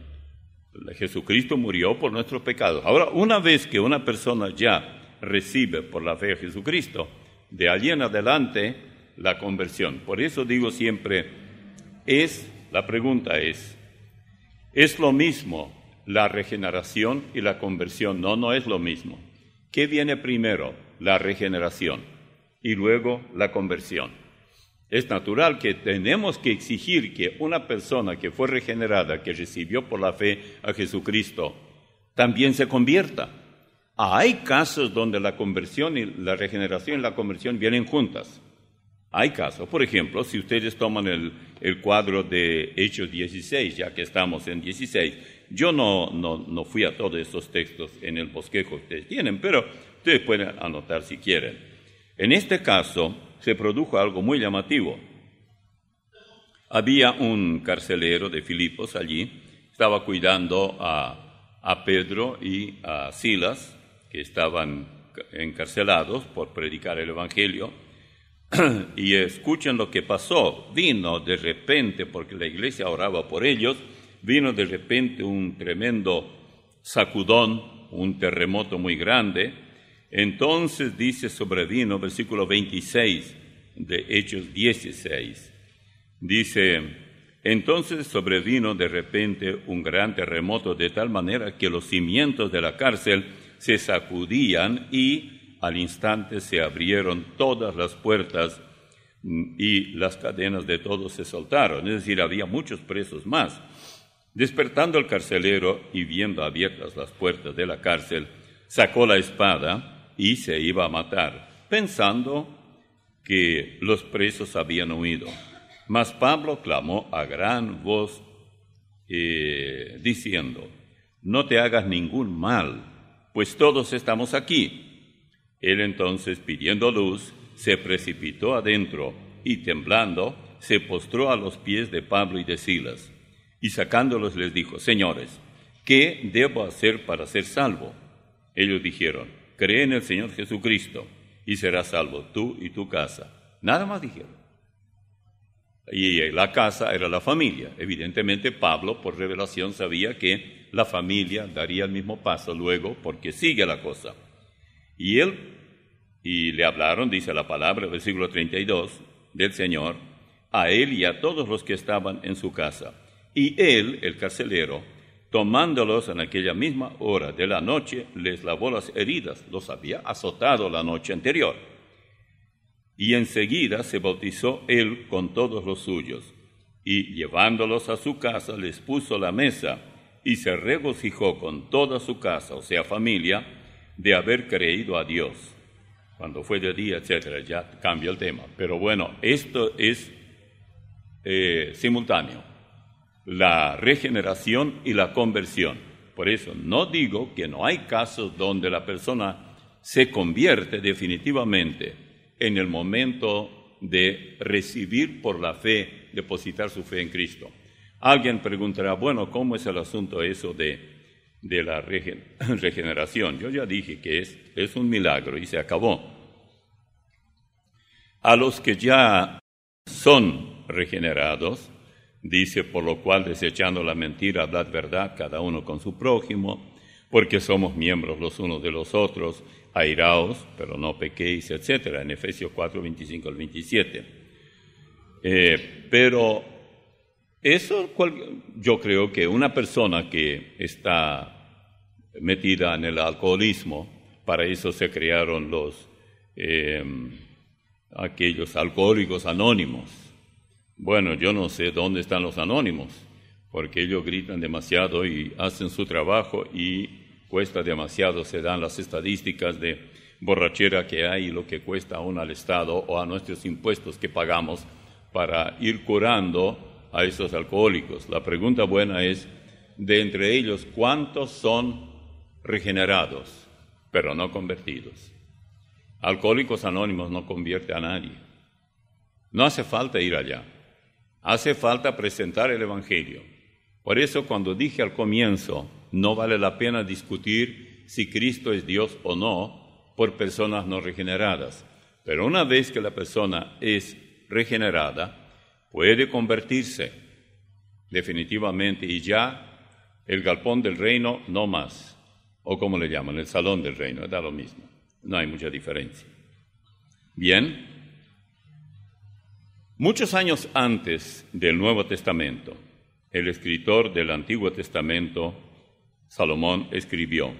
Jesucristo murió por nuestros pecados. Ahora, una vez que una persona ya recibe por la fe a Jesucristo, de allí en adelante la conversión. Por eso digo siempre, la pregunta ¿es lo mismo la regeneración y la conversión? No, no es lo mismo. ¿Qué viene primero? La regeneración y luego la conversión. Es natural que tenemos que exigir que una persona que fue regenerada, que recibió por la fe a Jesucristo, también se convierta. Hay casos donde la conversión y la regeneración y la conversión vienen juntas. Hay casos, por ejemplo, si ustedes toman el cuadro de Hechos 16, ya que estamos en 16, yo no fui a todos esos textos en el bosquejo que ustedes tienen, pero ustedes pueden anotar si quieren. En este caso se produjo algo muy llamativo. Había un carcelero de Filipos allí, estaba cuidando a Pedro y a Silas, que estaban encarcelados por predicar el Evangelio, y escuchen lo que pasó. Vino de repente, porque la iglesia oraba por ellos, vino de repente un tremendo sacudón, un terremoto muy grande. Entonces dice sobrevino, versículo 26 de Hechos 16, dice, entonces sobrevino de repente un gran terremoto de tal manera que los cimientos de la cárcel se sacudían y al instante se abrieron todas las puertas y las cadenas de todos se soltaron, es decir, había muchos presos más. Despertando el carcelero y viendo abiertas las puertas de la cárcel, sacó la espada y se iba a matar, pensando que los presos habían huido. Mas Pablo clamó a gran voz, diciendo, no te hagas ningún mal, pues todos estamos aquí. Él entonces, pidiendo luz, se precipitó adentro y temblando, se postró a los pies de Pablo y de Silas. Y sacándolos les dijo, señores, ¿qué debo hacer para ser salvo? Ellos dijeron, cree en el Señor Jesucristo y serás salvo tú y tu casa. Nada más dijeron. Y la casa era la familia. Evidentemente Pablo, por revelación, sabía que la familia daría el mismo paso luego, porque sigue la cosa. Y le hablaron, dice la palabra, versículo 32, del Señor, a él y a todos los que estaban en su casa. Y él, el carcelero, tomándolos en aquella misma hora de la noche, les lavó las heridas, los había azotado la noche anterior. Y enseguida se bautizó él con todos los suyos. y llevándolos a su casa les puso la mesa y se regocijó con toda su casa, o sea, familia, de haber creído a Dios. Cuando fue de día, etcétera, ya cambia el tema. Pero bueno, esto es simultáneo, la regeneración y la conversión. Por eso no digo que no hay casos donde la persona se convierte definitivamente en el momento de recibir por la fe, depositar su fe en Cristo. Alguien preguntará, bueno, ¿cómo es el asunto eso de la regeneración? Yo ya dije que es un milagro y se acabó. A los que ya son regenerados, dice, por lo cual desechando la mentira, hablad verdad cada uno con su prójimo, porque somos miembros los unos de los otros, airaos, pero no pequéis, etc. En Efesios 4, 25 al 27. Pero eso, yo creo que una persona que está metida en el alcoholismo, para eso se crearon aquellos alcohólicos anónimos. Bueno, yo no sé dónde están los anónimos, porque ellos gritan demasiado y hacen su trabajo y cuesta demasiado. Se dan las estadísticas de borrachera que hay y lo que cuesta aún al Estado o a nuestros impuestos que pagamos para ir curando a esos alcohólicos. La pregunta buena es, de entre ellos, ¿cuántos son regenerados, pero no convertidos? Alcohólicos Anónimos no convierte a nadie. No hace falta ir allá. Hace falta presentar el Evangelio. Por eso cuando dije al comienzo, no vale la pena discutir si Cristo es Dios o no por personas no regeneradas. Pero una vez que la persona es regenerada, puede convertirse definitivamente y ya el galpón del reino no más. O como le llaman, el salón del reino, da lo mismo. No hay mucha diferencia. Bien. Muchos años antes del Nuevo Testamento, el escritor del Antiguo Testamento, Salomón, escribió: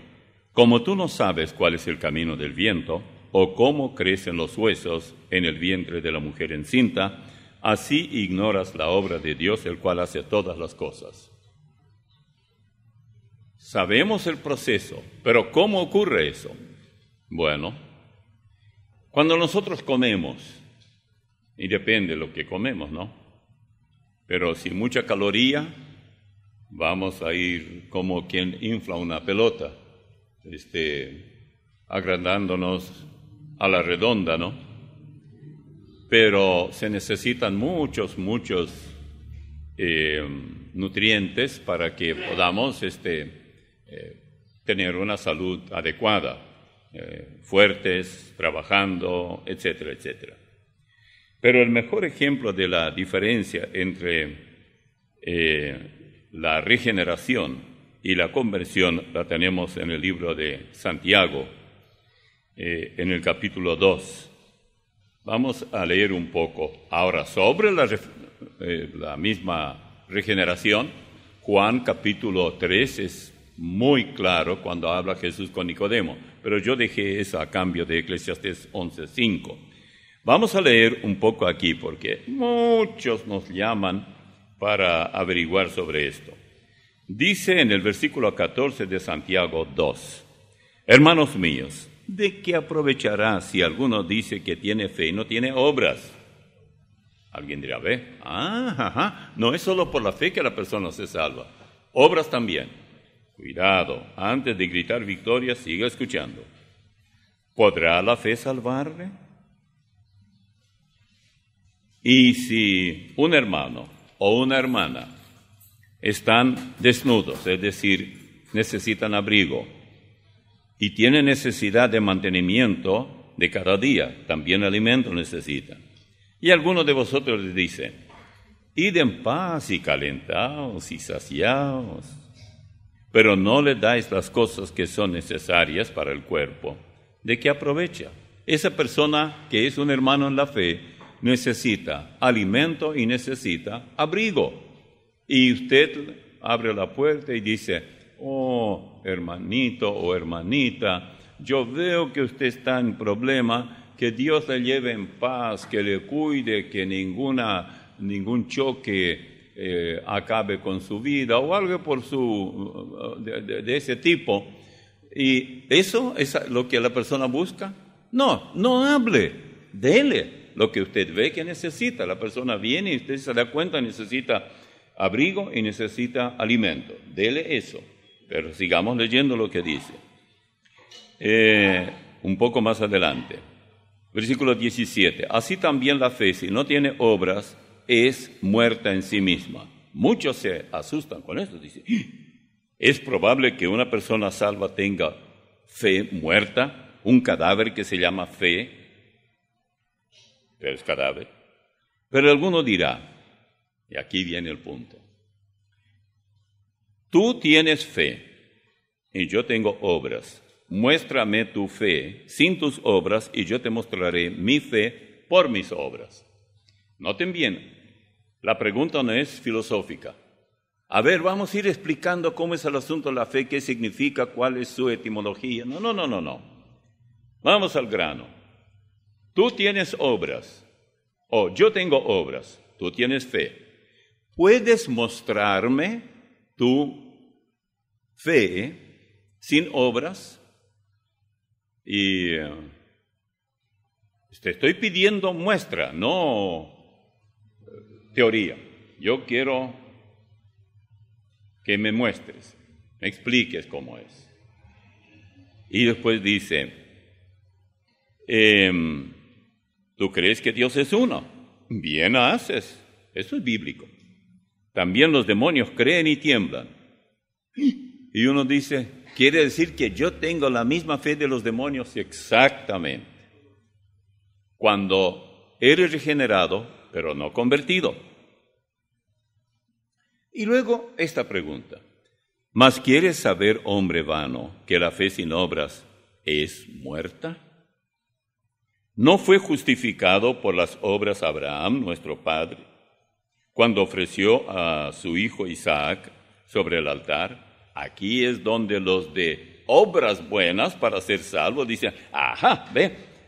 como tú no sabes cuál es el camino del viento, o cómo crecen los huesos en el vientre de la mujer encinta, así ignoras la obra de Dios, el cual hace todas las cosas. Sabemos el proceso, pero ¿cómo ocurre eso? Bueno, cuando nosotros comemos, y depende de lo que comemos, ¿no? Pero sin mucha caloría, vamos a ir como quien infla una pelota, agrandándonos a la redonda, ¿no? Pero se necesitan muchos nutrientes para que podamos tener una salud adecuada, fuertes, trabajando, etcétera, etcétera. Pero el mejor ejemplo de la diferencia entre la regeneración y la conversión la tenemos en el libro de Santiago, en el capítulo 2. Vamos a leer un poco ahora sobre la misma regeneración. Juan capítulo 3 es muy claro cuando habla Jesús con Nicodemo, pero yo dejé eso a cambio de Eclesiastés 11:5. Vamos a leer un poco aquí porque muchos nos llaman para averiguar sobre esto. Dice en el versículo 14 de Santiago 2, hermanos míos, ¿de qué aprovechará si alguno dice que tiene fe y no tiene obras? Alguien dirá, no es solo por la fe que la persona se salva, obras también. Cuidado, antes de gritar victoria, siga escuchando. ¿Podrá la fe salvarle? Y si un hermano o una hermana están desnudos, es decir, necesitan abrigo, y tienen necesidad de mantenimiento de cada día, también alimento necesitan. Y alguno de vosotros les dice, id en paz y calentaos y saciaos, pero no le dais las cosas que son necesarias para el cuerpo. ¿De qué aprovecha? Esa persona que es un hermano en la fe necesita alimento y necesita abrigo. Y usted abre la puerta y dice, oh, hermanito o hermanita, yo veo que usted está en problema, que Dios le lleve en paz, que le cuide, que ninguna ningún choque acabe con su vida o algo de ese tipo. ¿Y eso es lo que la persona busca? No hable, dele lo que usted ve que necesita. La persona viene y usted se da cuenta, necesita abrigo y necesita alimento. Dele eso. Pero sigamos leyendo lo que dice. Un poco más adelante. Versículo 17. Así también la fe, si no tiene obras, es muerta en sí misma. Muchos se asustan con esto. Dicen, ¿es probable que una persona salva tenga fe muerta? Un cadáver que se llama fe, pero es cadáver. Pero alguno dirá, y aquí viene el punto, tú tienes fe y yo tengo obras. Muéstrame tu fe sin tus obras y yo te mostraré mi fe por mis obras. Noten bien, la pregunta no es filosófica. A ver, vamos a ir explicando cómo es el asunto de la fe, qué significa, cuál es su etimología. No. Vamos al grano. Tú tienes obras, o yo tengo obras, tú tienes fe. ¿Puedes mostrarme tu fe sin obras? Y te estoy pidiendo muestra, no teoría. Yo quiero que me muestres, me expliques cómo es. Y después dice, ¿tú crees que Dios es uno? Bien haces, eso es bíblico. También los demonios creen y tiemblan. Y uno dice, ¿quiere decir que yo tengo la misma fe de los demonios? Exactamente. Cuando eres regenerado, pero no convertido. Y luego esta pregunta. ¿Mas quieres saber, hombre vano, que la fe sin obras es muerta? ¿No fue justificado por las obras Abraham, nuestro padre, cuando ofreció a su hijo Isaac sobre el altar? Aquí es donde los de obras buenas para ser salvos dicen,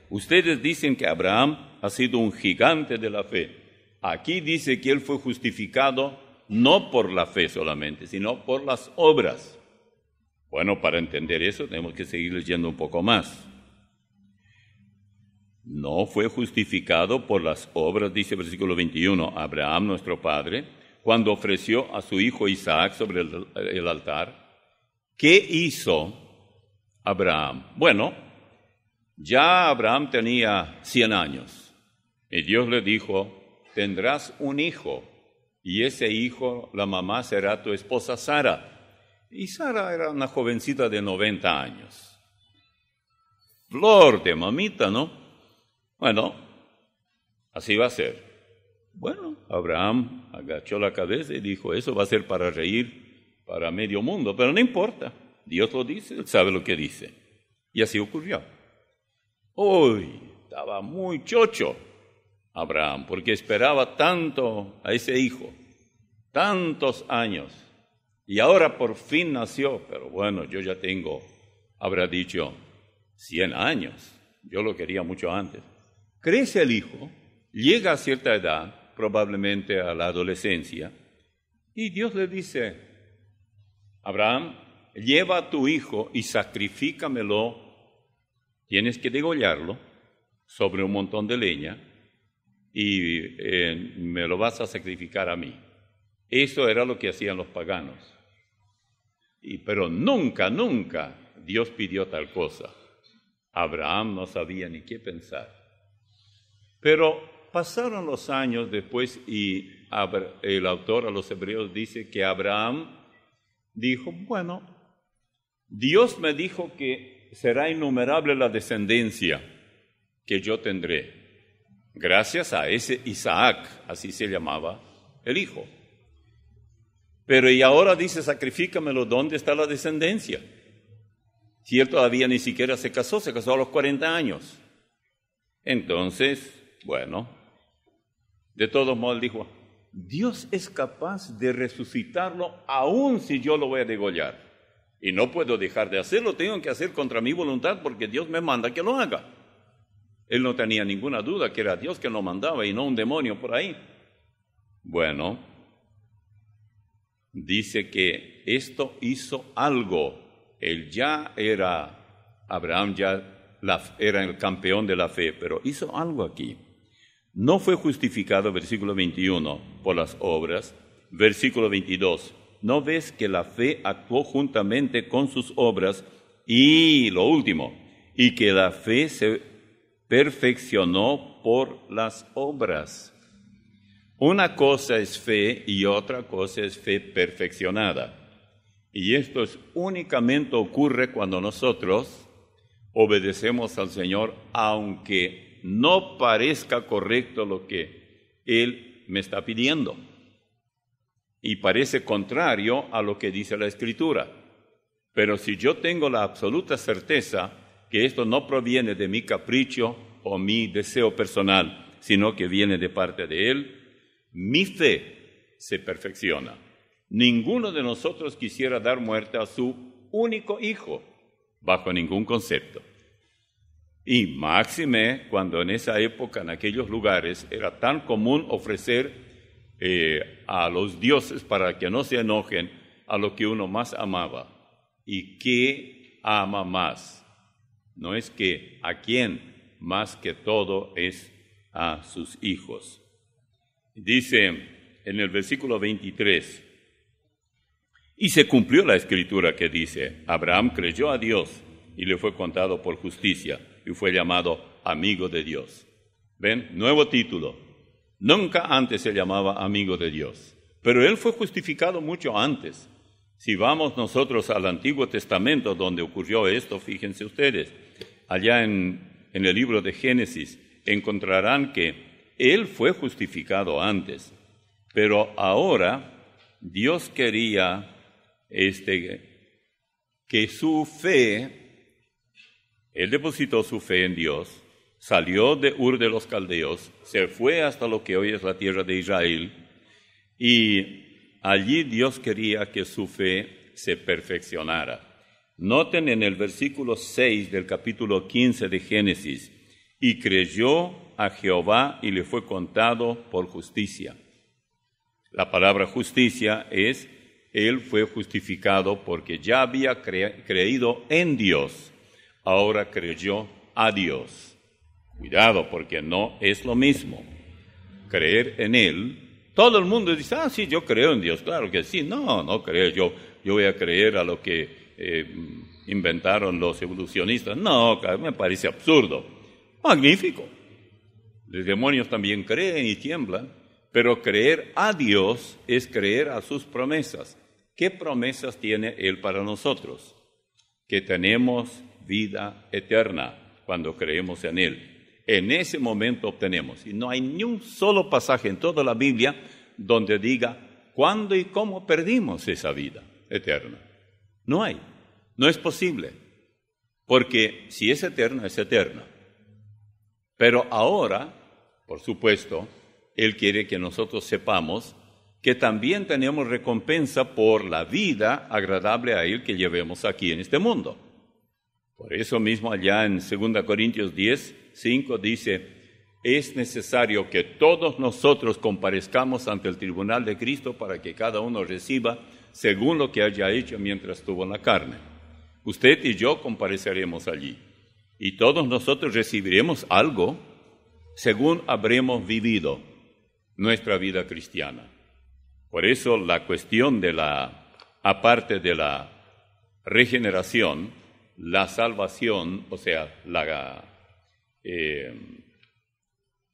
ustedes dicen que Abraham ha sido un gigante de la fe. Aquí dice que él fue justificado no por la fe solamente, sino por las obras. Bueno, para entender eso tenemos que seguir leyendo un poco más. No fue justificado por las obras, dice el versículo 21, Abraham, nuestro padre, cuando ofreció a su hijo Isaac sobre el altar. ¿Qué hizo Abraham? Bueno, ya Abraham tenía 100 años y Dios le dijo, tendrás un hijo y ese hijo, la mamá será tu esposa Sara. Y Sara era una jovencita de 90 años. Flor de mamita, ¿no? Bueno, así va a ser. Bueno, Abraham agachó la cabeza y dijo, eso va a ser para reír para medio mundo, pero no importa. Dios lo dice, él sabe lo que dice. Y así ocurrió. Hoy estaba muy chocho Abraham, porque esperaba tanto a ese hijo, tantos años, y ahora por fin nació, pero bueno, yo ya tengo, habrá dicho, 100 años, yo lo quería mucho antes. Crece el hijo, llega a cierta edad, probablemente a la adolescencia, y Dios le dice, Abraham, lleva a tu hijo y sacrifícamelo, tienes que degollarlo sobre un montón de leña, y me lo vas a sacrificar a mí. Eso era lo que hacían los paganos. Pero nunca Dios pidió tal cosa. Abraham no sabía ni qué pensar. Pero pasaron los años después y el autor a los Hebreos dice que Abraham dijo, bueno, Dios me dijo que será innumerable la descendencia que yo tendré. Gracias a ese Isaac, así se llamaba el hijo. Pero y ahora dice, sacrifícamelo, ¿dónde está la descendencia? Si él todavía ni siquiera se casó a los 40 años. Entonces, bueno, de todos modos dijo, Dios es capaz de resucitarlo aun si yo lo voy a degollar. Y no puedo dejar de hacerlo, tengo que hacer contra mi voluntad porque Dios me manda que lo haga. Él no tenía ninguna duda que era Dios que lo mandaba y no un demonio por ahí. Bueno, dice que esto hizo algo. Abraham ya era el campeón de la fe, pero hizo algo aquí. No fue justificado, versículo 21, por las obras. Versículo 22, ¿no ves que la fe actuó juntamente con sus obras? Y lo último, y que la fe se perfeccionó por las obras. Una cosa es fe y otra cosa es fe perfeccionada. Y esto únicamente ocurre cuando nosotros obedecemos al Señor, aunque no parezca correcto lo que Él me está pidiendo. Y parece contrario a lo que dice la Escritura. Pero si yo tengo la absoluta certeza que esto no proviene de mi capricho o mi deseo personal, sino que viene de parte de Él, mi fe se perfecciona. Ninguno de nosotros quisiera dar muerte a su único hijo, bajo ningún concepto. Y máxime cuando en esa época, en aquellos lugares, era tan común ofrecer a los dioses para que no se enojen a lo que uno más amaba. ¿Y qué ama más? No es que a quién más que todo es a sus hijos. Dice en el versículo 23, y se cumplió la escritura que dice, Abraham creyó a Dios y le fue contado por justicia y fue llamado amigo de Dios. ¿Ven? Nuevo título. Nunca antes se llamaba amigo de Dios, pero él fue justificado mucho antes. Si vamos nosotros al Antiguo Testamento donde ocurrió esto, fíjense ustedes, allá en el libro de Génesis encontrarán que él fue justificado antes, pero ahora Dios quería que su fe, él depositó su fe en Dios, salió de Ur de los Caldeos, se fue hasta lo que hoy es la tierra de Israel, y allí Dios quería que su fe se perfeccionara. Noten en el versículo 6 del capítulo 15 de Génesis, y creyó a Jehová y le fue contado por justicia. La palabra justicia es, él fue justificado porque ya había creído en Dios, ahora creyó a Dios. Cuidado, porque no es lo mismo creer en Él. Todo el mundo dice, sí, yo creo en Dios. Claro que sí. No creo. Yo voy a creer a lo que inventaron los evolucionistas. No, me parece absurdo. Magnífico. Los demonios también creen y tiemblan, pero creer a Dios es creer a sus promesas. ¿Qué promesas tiene Él para nosotros? Que tenemos vida eterna cuando creemos en Él. En ese momento obtenemos. Y no hay ni un solo pasaje en toda la Biblia donde diga cuándo y cómo perdimos esa vida eterna. No hay. No es posible. Porque si es eterna, es eterna. Pero ahora, por supuesto, Él quiere que nosotros sepamos que también tenemos recompensa por la vida agradable a Él que llevemos aquí en este mundo. Por eso mismo allá en 2 Corintios 10:5 dice, es necesario que todos nosotros comparezcamos ante el tribunal de Cristo para que cada uno reciba según lo que haya hecho mientras estuvo en la carne. Usted y yo compareceremos allí y todos nosotros recibiremos algo según habremos vivido nuestra vida cristiana. Por eso la cuestión aparte de la regeneración, la salvación, o sea, la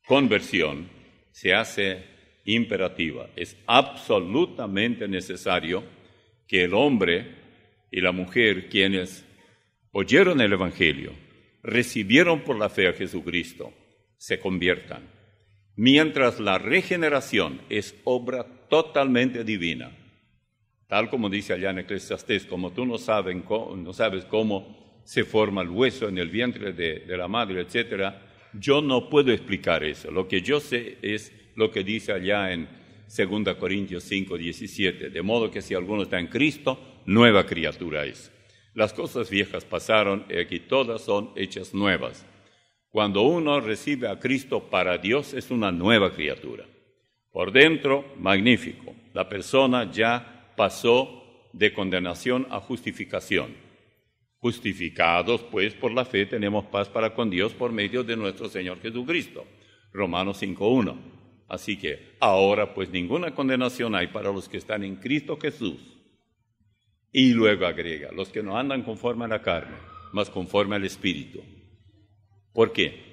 conversión, se hace imperativa. Es absolutamente necesario que el hombre y la mujer, quienes oyeron el Evangelio, recibieron por la fe a Jesucristo, se conviertan. Mientras la regeneración es obra totalmente divina. Tal como dice allá en Eclesiastés, como tú no sabes cómo se forma el hueso en el vientre de la madre, etc., yo no puedo explicar eso. Lo que yo sé es lo que dice allá en 2 Corintios 5:17. De modo que si alguno está en Cristo, nueva criatura es. Las cosas viejas pasaron y aquí todas son hechas nuevas. Cuando uno recibe a Cristo, para Dios es una nueva criatura. Por dentro, magnífico. La persona ya pasó de condenación a justificación. Justificados, pues, por la fe, tenemos paz para con Dios por medio de nuestro Señor Jesucristo. Romanos 5:1. Así que ahora, pues, ninguna condenación hay para los que están en Cristo Jesús. Y luego agrega, los que no andan conforme a la carne, mas conforme al Espíritu. ¿Por qué?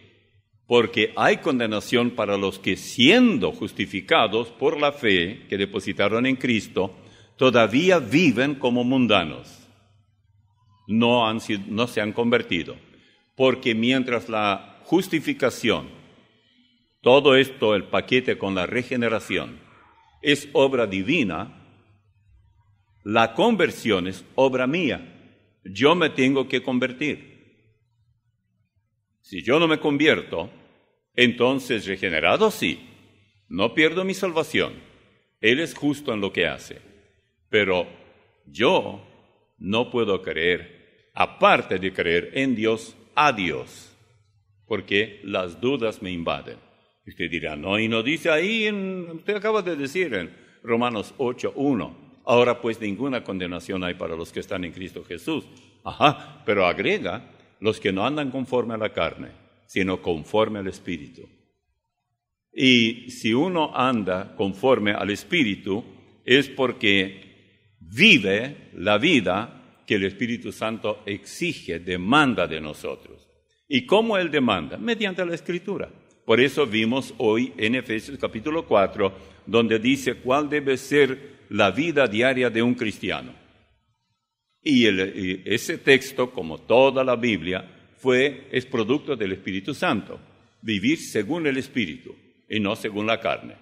Porque hay condenación para los que, siendo justificados por la fe que depositaron en Cristo, todavía viven como mundanos. No se han convertido. Porque mientras la justificación, todo esto, el paquete con la regeneración, es obra divina, la conversión es obra mía. Yo me tengo que convertir. Si yo no me convierto, entonces regenerado sí, no pierdo mi salvación. Él es justo en lo que hace. Pero yo no puedo creer, aparte de creer en Dios, a Dios, porque las dudas me invaden. Y usted dirá, no, y no dice ahí, usted acaba de decir en Romanos 8:1, ahora pues ninguna condenación hay para los que están en Cristo Jesús. Ajá, pero agrega, los que no andan conforme a la carne, sino conforme al Espíritu. Y si uno anda conforme al Espíritu, es porque vive la vida que el Espíritu Santo exige, demanda de nosotros. ¿Y cómo Él demanda? Mediante la Escritura. Por eso vimos hoy en Efesios capítulo 4, donde dice cuál debe ser la vida diaria de un cristiano. Y ese texto, como toda la Biblia, es producto del Espíritu Santo. Vivir según el Espíritu y no según la carne.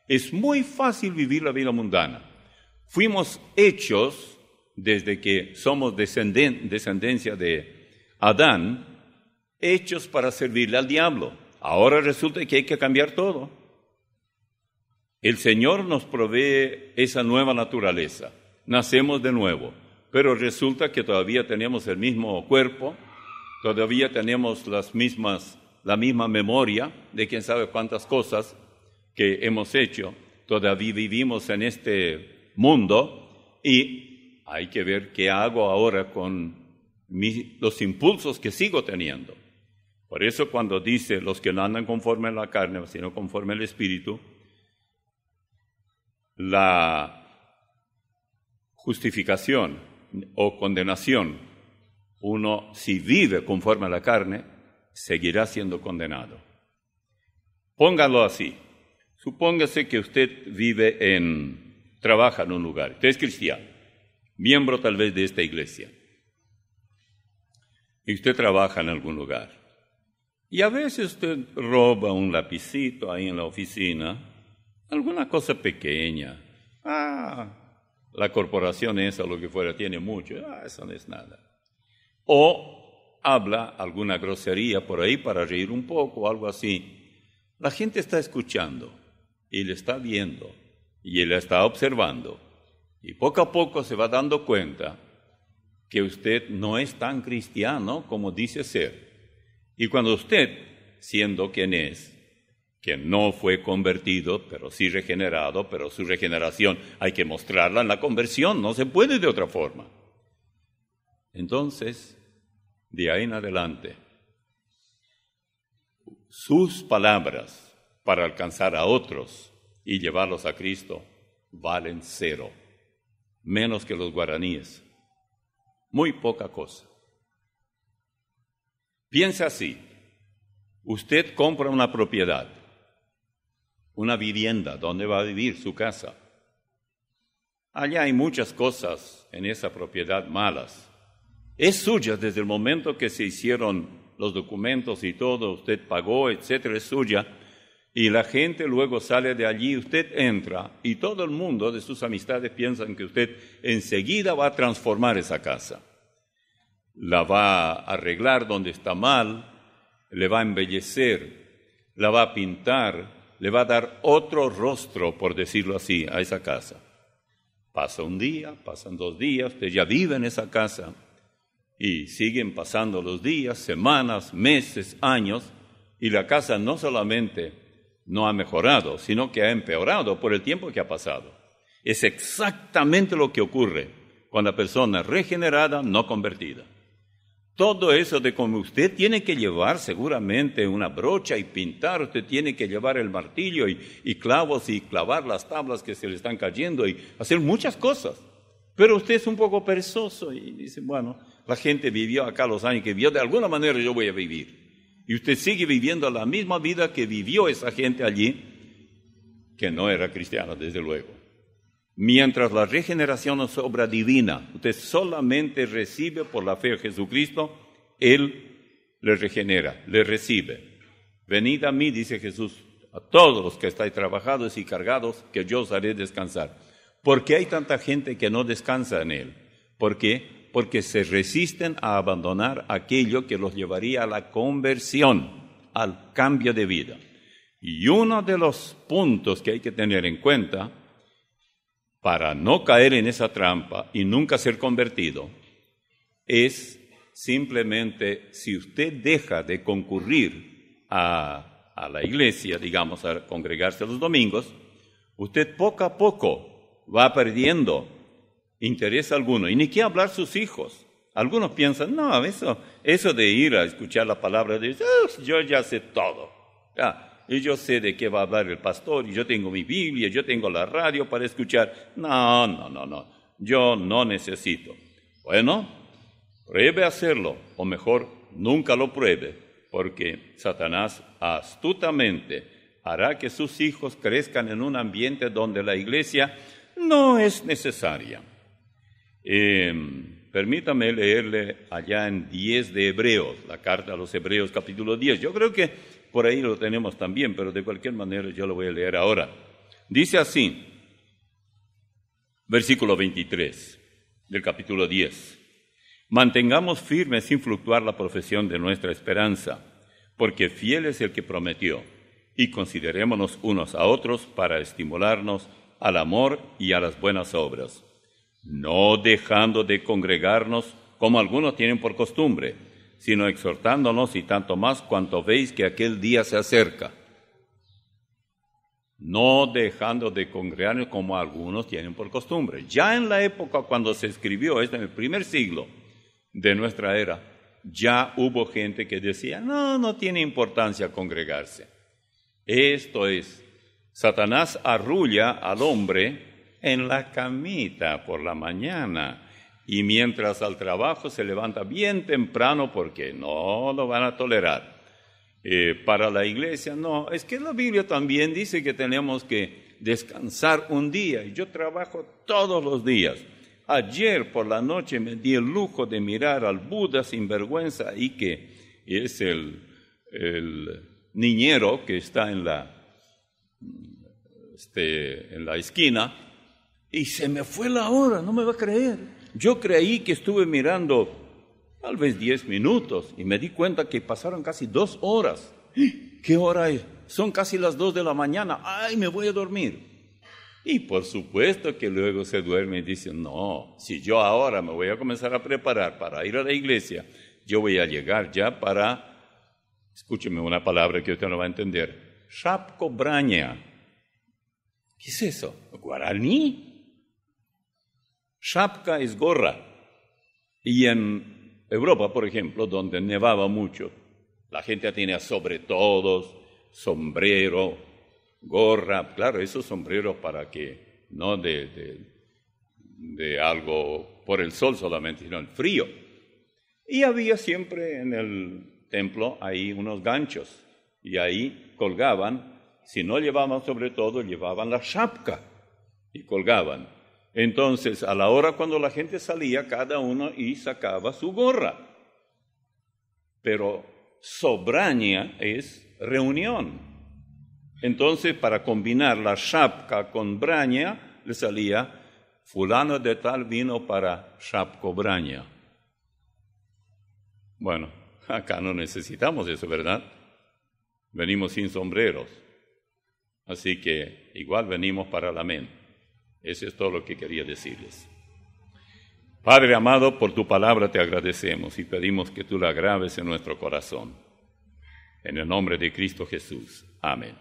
Es muy fácil vivir la vida mundana. Fuimos hechos, desde que somos descendencia de Adán, hechos para servirle al diablo. Ahora resulta que hay que cambiar todo. El Señor nos provee esa nueva naturaleza. Nacemos de nuevo. Pero resulta que todavía tenemos el mismo cuerpo, todavía tenemos la misma memoria de quién sabe cuántas cosas que hemos hecho, todavía vivimos en este mundo y hay que ver qué hago ahora con los impulsos que sigo teniendo. Por eso cuando dice los que no andan conforme a la carne, sino conforme al Espíritu, la justificación o condenación, uno si vive conforme a la carne, seguirá siendo condenado. Póngalo así. Supóngase que usted trabaja en un lugar, usted es cristiano, miembro tal vez de esta iglesia, y usted trabaja en algún lugar. Y a veces usted roba un lapicito ahí en la oficina, alguna cosa pequeña. La corporación esa, lo que fuera, tiene mucho. Eso no es nada. O habla alguna grosería por ahí para reír un poco o algo así. La gente está escuchando y le está viendo y él la está observando. Y poco a poco se va dando cuenta que usted no es tan cristiano como dice ser. Y cuando usted, siendo quien es, que no fue convertido, pero sí regenerado, pero su regeneración hay que mostrarla en la conversión, no se puede de otra forma. Entonces, de ahí en adelante, sus palabras para alcanzar a otros y llevarlos a Cristo valen 0, menos que los guaraníes, muy poca cosa. Piensa así, usted compra una propiedad, una vivienda, donde va a vivir su casa. Allá hay muchas cosas en esa propiedad malas. Es suya desde el momento que se hicieron los documentos y todo, usted pagó, etcétera, es suya. Y la gente luego sale de allí, usted entra y todo el mundo de sus amistades piensan que usted enseguida va a transformar esa casa. La va a arreglar donde está mal, le va a embellecer, la va a pintar, le va a dar otro rostro, por decirlo así, a esa casa. Pasa un día, pasan 2 días, usted ya vive en esa casa y siguen pasando los días, semanas, meses, años, y la casa no solamente no ha mejorado, sino que ha empeorado por el tiempo que ha pasado. Es exactamente lo que ocurre con la persona regenerada, no convertida. Todo eso de como usted tiene que llevar seguramente una brocha y pintar, usted tiene que llevar el martillo y clavos y clavar las tablas que se le están cayendo y hacer muchas cosas. Pero usted es un poco perezoso y dice, bueno, la gente vivió acá los años que vivió, de alguna manera yo voy a vivir. Y usted sigue viviendo la misma vida que vivió esa gente allí, que no era cristiana, desde luego. Mientras la regeneración es obra divina, usted solamente recibe por la fe en Jesucristo, Él le regenera, le recibe. Venid a mí, dice Jesús, a todos los que estáis trabajados y cargados, que yo os haré descansar. ¿Por qué hay tanta gente que no descansa en Él? ¿Por qué? Porque se resisten a abandonar aquello que los llevaría a la conversión, al cambio de vida. Y uno de los puntos que hay que tener en cuenta para no caer en esa trampa y nunca ser convertido, es simplemente si usted deja de concurrir a la iglesia, digamos, a congregarse los domingos, usted poco a poco va perdiendo interés alguno. Y ni qué hablar sus hijos. Algunos piensan, no, eso de ir a escuchar la palabra de Dios, yo ya sé todo. Y yo sé de qué va a hablar el pastor, y yo tengo mi Biblia, yo tengo la radio para escuchar. No, yo no necesito. Bueno, pruebe hacerlo, o mejor, nunca lo pruebe, porque Satanás astutamente hará que sus hijos crezcan en un ambiente donde la iglesia no es necesaria. Permítame leerle allá en 10 de Hebreos, la carta a los Hebreos capítulo 10. Yo creo que por ahí lo tenemos también, pero de cualquier manera yo lo voy a leer ahora. Dice así, versículo 23 del capítulo 10. Mantengamos firme sin fluctuar la profesión de nuestra esperanza, porque fiel es el que prometió, y considerémonos unos a otros para estimularnos al amor y a las buenas obras, no dejando de congregarnos como algunos tienen por costumbre, sino exhortándonos y tanto más cuanto veis que aquel día se acerca. No dejando de congregarnos como algunos tienen por costumbre. Ya en la época cuando se escribió esto, en el primer siglo de nuestra era, ya hubo gente que decía, no tiene importancia congregarse. Esto es, Satanás arrulla al hombre en la camita por la mañana, y mientras al trabajo se levanta bien temprano porque no lo van a tolerar. Para la iglesia, no. Es que la Biblia también dice que tenemos que descansar un día. Y yo trabajo todos los días. Ayer por la noche me di el lujo de mirar al Buda sinvergüenza y que es el niñero que está en la esquina. Y se me fue la hora, no me va a creer. Yo creí que estuve mirando tal vez 10 minutos y me di cuenta que pasaron casi 2 horas. ¿Qué hora es? Son casi las 2 de la mañana. ¡Ay, me voy a dormir! Y por supuesto que luego se duerme y dice, no, si yo ahora me voy a comenzar a preparar para ir a la iglesia, yo voy a llegar ya para, escúcheme una palabra que usted no va a entender, Shapkobrania. ¿Qué es eso? ¿Guaraní? Shapka es gorra. Y en Europa, por ejemplo, donde nevaba mucho, la gente tenía sobre todos, sombrero, gorra. Claro, esos sombreros para que no de algo por el sol solamente, sino el frío. Y había siempre en el templo ahí unos ganchos. Y ahí colgaban, si no llevaban sobre todo, llevaban la shapka y colgaban. Entonces, a la hora cuando la gente salía, cada uno y sacaba su gorra. Pero sobrania es reunión. Entonces, para combinar la shapka con braña, le salía, fulano de tal vino para shapkobrania. Bueno, acá no necesitamos eso, ¿verdad? Venimos sin sombreros. Así que igual venimos para la mente. Eso es todo lo que quería decirles. Padre amado, por tu palabra te agradecemos y pedimos que tú la graves en nuestro corazón. En el nombre de Cristo Jesús. Amén.